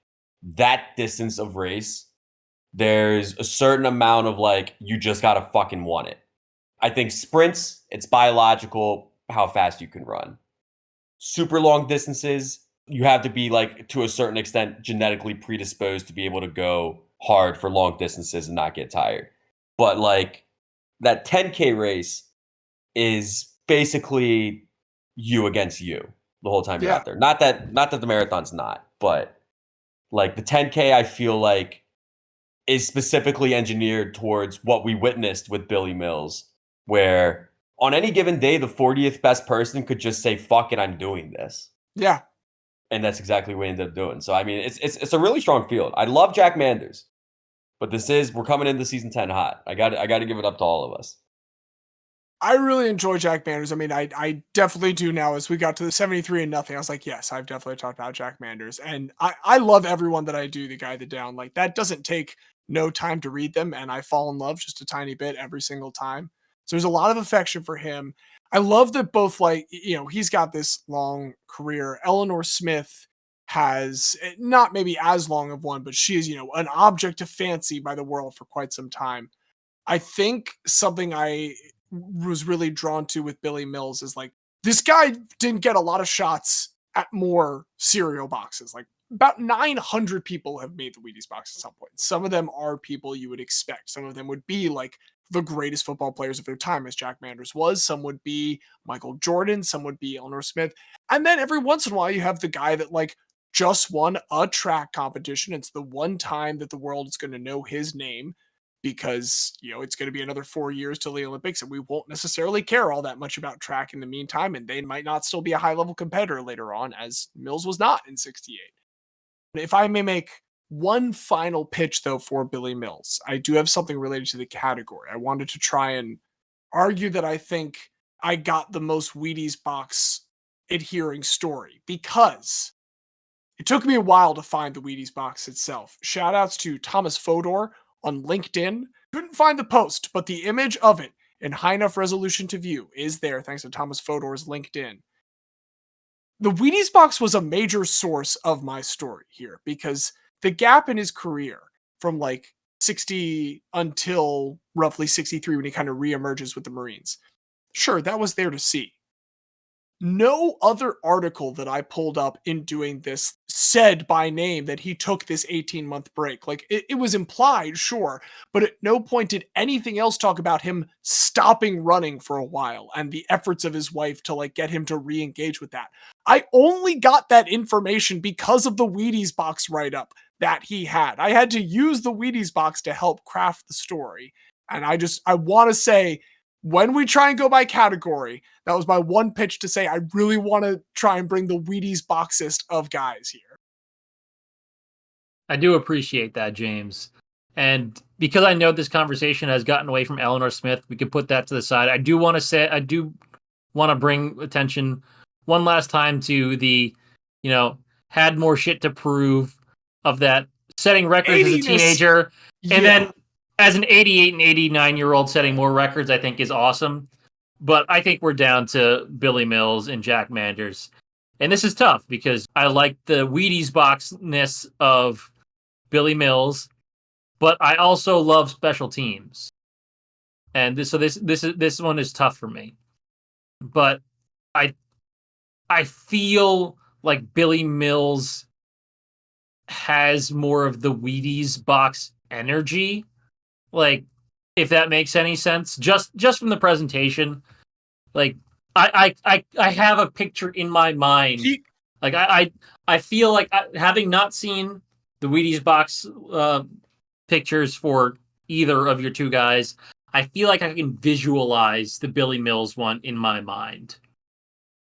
that distance of race, there's a certain amount of like you just gotta fucking want it. I think sprints, it's biological how fast you can run. Super long distances, you have to be like to a certain extent genetically predisposed to be able to go hard for long distances and not get tired. But like that 10K race is basically you against you the whole time you're out there. Not that the marathon's not, but like the 10K I feel like is specifically engineered towards what we witnessed with Billy Mills, where on any given day the 40th best person could just say, fuck it, I'm doing this. Yeah. And that's exactly what we ended up doing. So I mean it's a really strong field. I love Jack Manders, but we're coming into season 10 hot. I gotta give it up to all of us. I really enjoy Jack Manders. I mean, I definitely do now. As we got to the 73-0, I was like, yes, I've definitely talked about Jack Manders. And I love everyone that I do, the guy, the down. Like, that doesn't take no time to read them, and I fall in love just a tiny bit every single time. So there's a lot of affection for him. I love that both, like, he's got this long career. Elinor Smith has not maybe as long of one, but she is, an object of fancy by the world for quite some time. I think something I was really drawn to with Billy Mills is like, this guy didn't get a lot of shots at more cereal boxes. Like about 900 people have made the Wheaties box at some point. Some of them are people you would expect. Some of them would be like the greatest football players of their time, as Jack Manders was. Some would be Michael Jordan. Some would be Elinor Smith. And then every once in a while you have the guy that like just won a track competition. It's the one time that the world is going to know his name, because it's going to be another 4 years till the Olympics, and we won't necessarily care all that much about track in the meantime, and they might not still be a high-level competitor later on, as Mills was not in 68. If I may make one final pitch, though, for Billy Mills, I do have something related to the category. I wanted to try and argue that I think I got the most Wheaties box adhering story, because it took me a while to find the Wheaties box itself. Shout-outs to Thomas Fodor on LinkedIn. Couldn't find the post, but the image of it in high enough resolution to view is there thanks to Thomas Fodor's LinkedIn. The Wheaties box was a major source of my story here, because the gap in his career from like 60 until roughly 63 when he kind of reemerges with the Marines, sure, that was there to see. No other article that I pulled up in doing this said by name that he took this 18-month break. Like, it was implied, sure, but at no point did anything else talk about him stopping running for a while and the efforts of his wife to like get him to re-engage with that. I only got that information because of the Wheaties box write-up that he had. I had to use the Wheaties box to help craft the story. And I want to say, when we try and go by category, that was my one pitch to say I really want to try and bring the Wheaties boxist of guys here. I do appreciate that, James. And because I know this conversation has gotten away from Elinor Smith, we could put that to the side. I do want to bring attention one last time to the, had more shit to prove of that setting records as a teenager. And then as an 88 and 89-year-old setting more records, I think is awesome. But I think we're down to Billy Mills and Jack Manders. And this is tough because I like the Wheaties boxness of Billy Mills, but I also love special teams. And this one is tough for me. But I feel like Billy Mills has more of the Wheaties box energy. Like, if that makes any sense, just from the presentation, like I have a picture in my mind. Like I feel like having not seen the Wheaties box pictures for either of your two guys, I feel like I can visualize the Billy Mills one in my mind.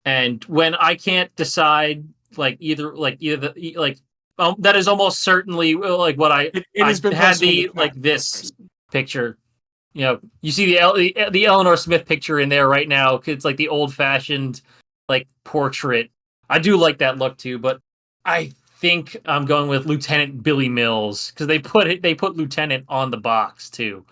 And when I can't decide, that is almost certainly like what I has been had the like this picture. You see the Elinor Smith picture in there right now. It's like the old-fashioned like portrait. I do like that look too, but I think I'm going with Lieutenant Billy Mills because they put Lieutenant on the box too.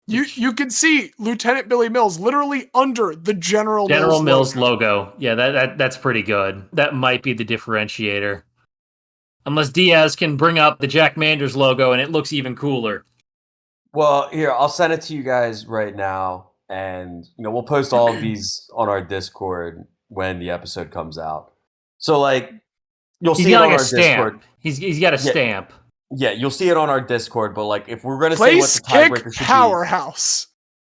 You can see Lieutenant Billy Mills literally under the General Mills logo. Yeah, that's pretty good. That might be the differentiator. Unless Diaz can bring up the Jack Manders logo and it looks even cooler. Well, here, I'll send it to you guys right now. And, we'll post all of these on our Discord when the episode comes out. So, you'll see it on our Discord. He's got a stamp. Yeah, you'll see it on our Discord. But, if we're going to say what Place the tiebreaker kick should powerhouse.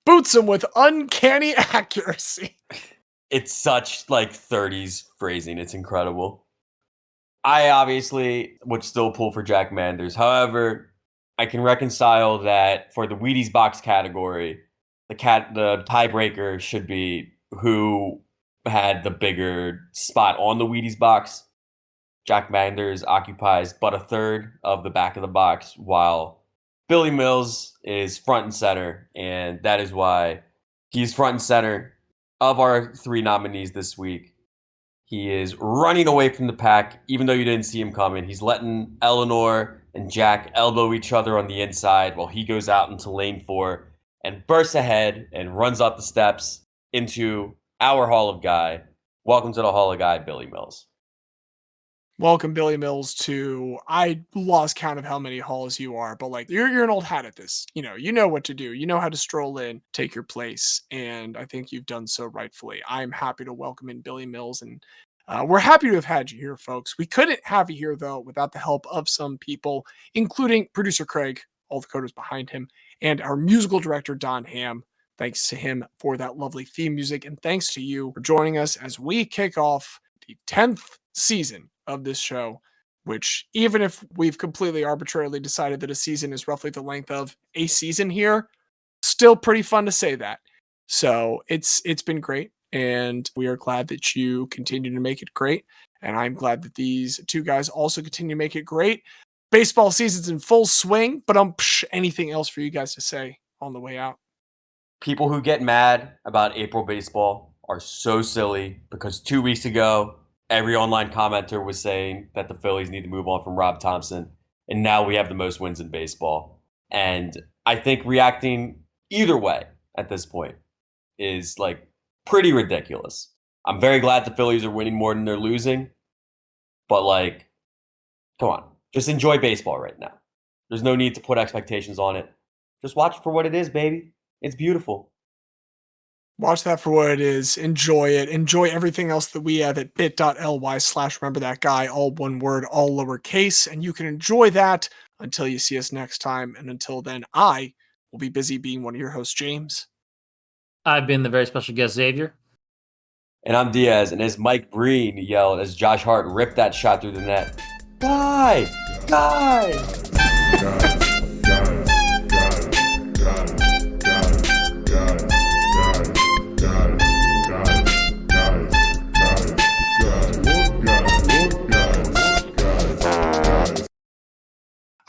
Boots him with uncanny accuracy. It's such, 30s phrasing. It's incredible. I obviously would still pull for Jack Manders. However, I can reconcile that for the Wheaties box category, the tiebreaker should be who had the bigger spot on the Wheaties box. Jack Manders occupies but a third of the back of the box, while Billy Mills is front and center, and that is why he's front and center of our 3 nominees this week. He is running away from the pack, even though you didn't see him coming. He's letting Elinor and Jack elbow each other on the inside while he goes out into lane 4 and bursts ahead and runs up the steps into our Hall of Guy. Welcome to the Hall of Guy, Billy Mills. Welcome, Billy Mills, to, I lost count of how many halls you are, but you're an old hat at this. You know what to do. You know how to stroll in, take your place, and I think you've done so rightfully. I'm happy to welcome in Billy Mills, and we're happy to have had you here, folks. We couldn't have you here, though, without the help of some people, including producer Craig, all the coders behind him, and our musical director, Don Ham. Thanks to him for that lovely theme music, and thanks to you for joining us as we kick off the 10th season of this show, which, even if we've completely arbitrarily decided that a season is roughly the length of a season here, still pretty fun to say that. So it's been great, and we are glad that you continue to make it great, and I'm glad that these 2 guys also continue to make it great. Baseball season's in full swing, but anything else for you guys to say on the way out? People who get mad about April baseball are so silly, because 2 weeks ago, every online commenter was saying that the Phillies need to move on from Rob Thompson, and now we have the most wins in baseball. And I think reacting either way at this point is pretty ridiculous. I'm very glad the Phillies are winning more than they're losing, but come on, just enjoy baseball right now. There's no need to put expectations on it. Just watch it for what it is, baby. It's beautiful. Watch that for what it is. Enjoy it. Enjoy everything else that we have at bit.ly/rememberthatguy, all one word, all lowercase. And you can enjoy that until you see us next time. And until then, I will be busy being one of your hosts, James. I've been the very special guest, Xavier. And I'm Diaz. And as Mike Breen yelled as Josh Hart ripped that shot through the net, Guy!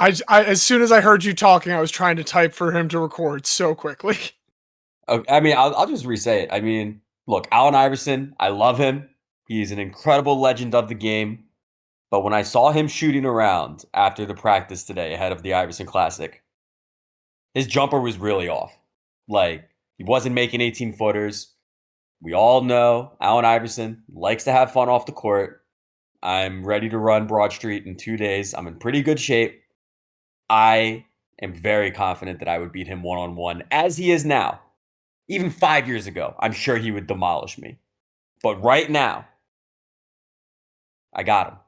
I as soon as I heard you talking, I was trying to type for him to record so quickly. Okay, I'll just re-say it. Look, Allen Iverson, I love him. He's an incredible legend of the game. But when I saw him shooting around after the practice today ahead of the Iverson Classic, his jumper was really off. He wasn't making 18-footers. We all know Allen Iverson likes to have fun off the court. I'm ready to run Broad Street in 2 days. I'm in pretty good shape. I am very confident that I would beat him one-on-one as he is now. Even 5 years ago, I'm sure he would demolish me. But right now, I got him.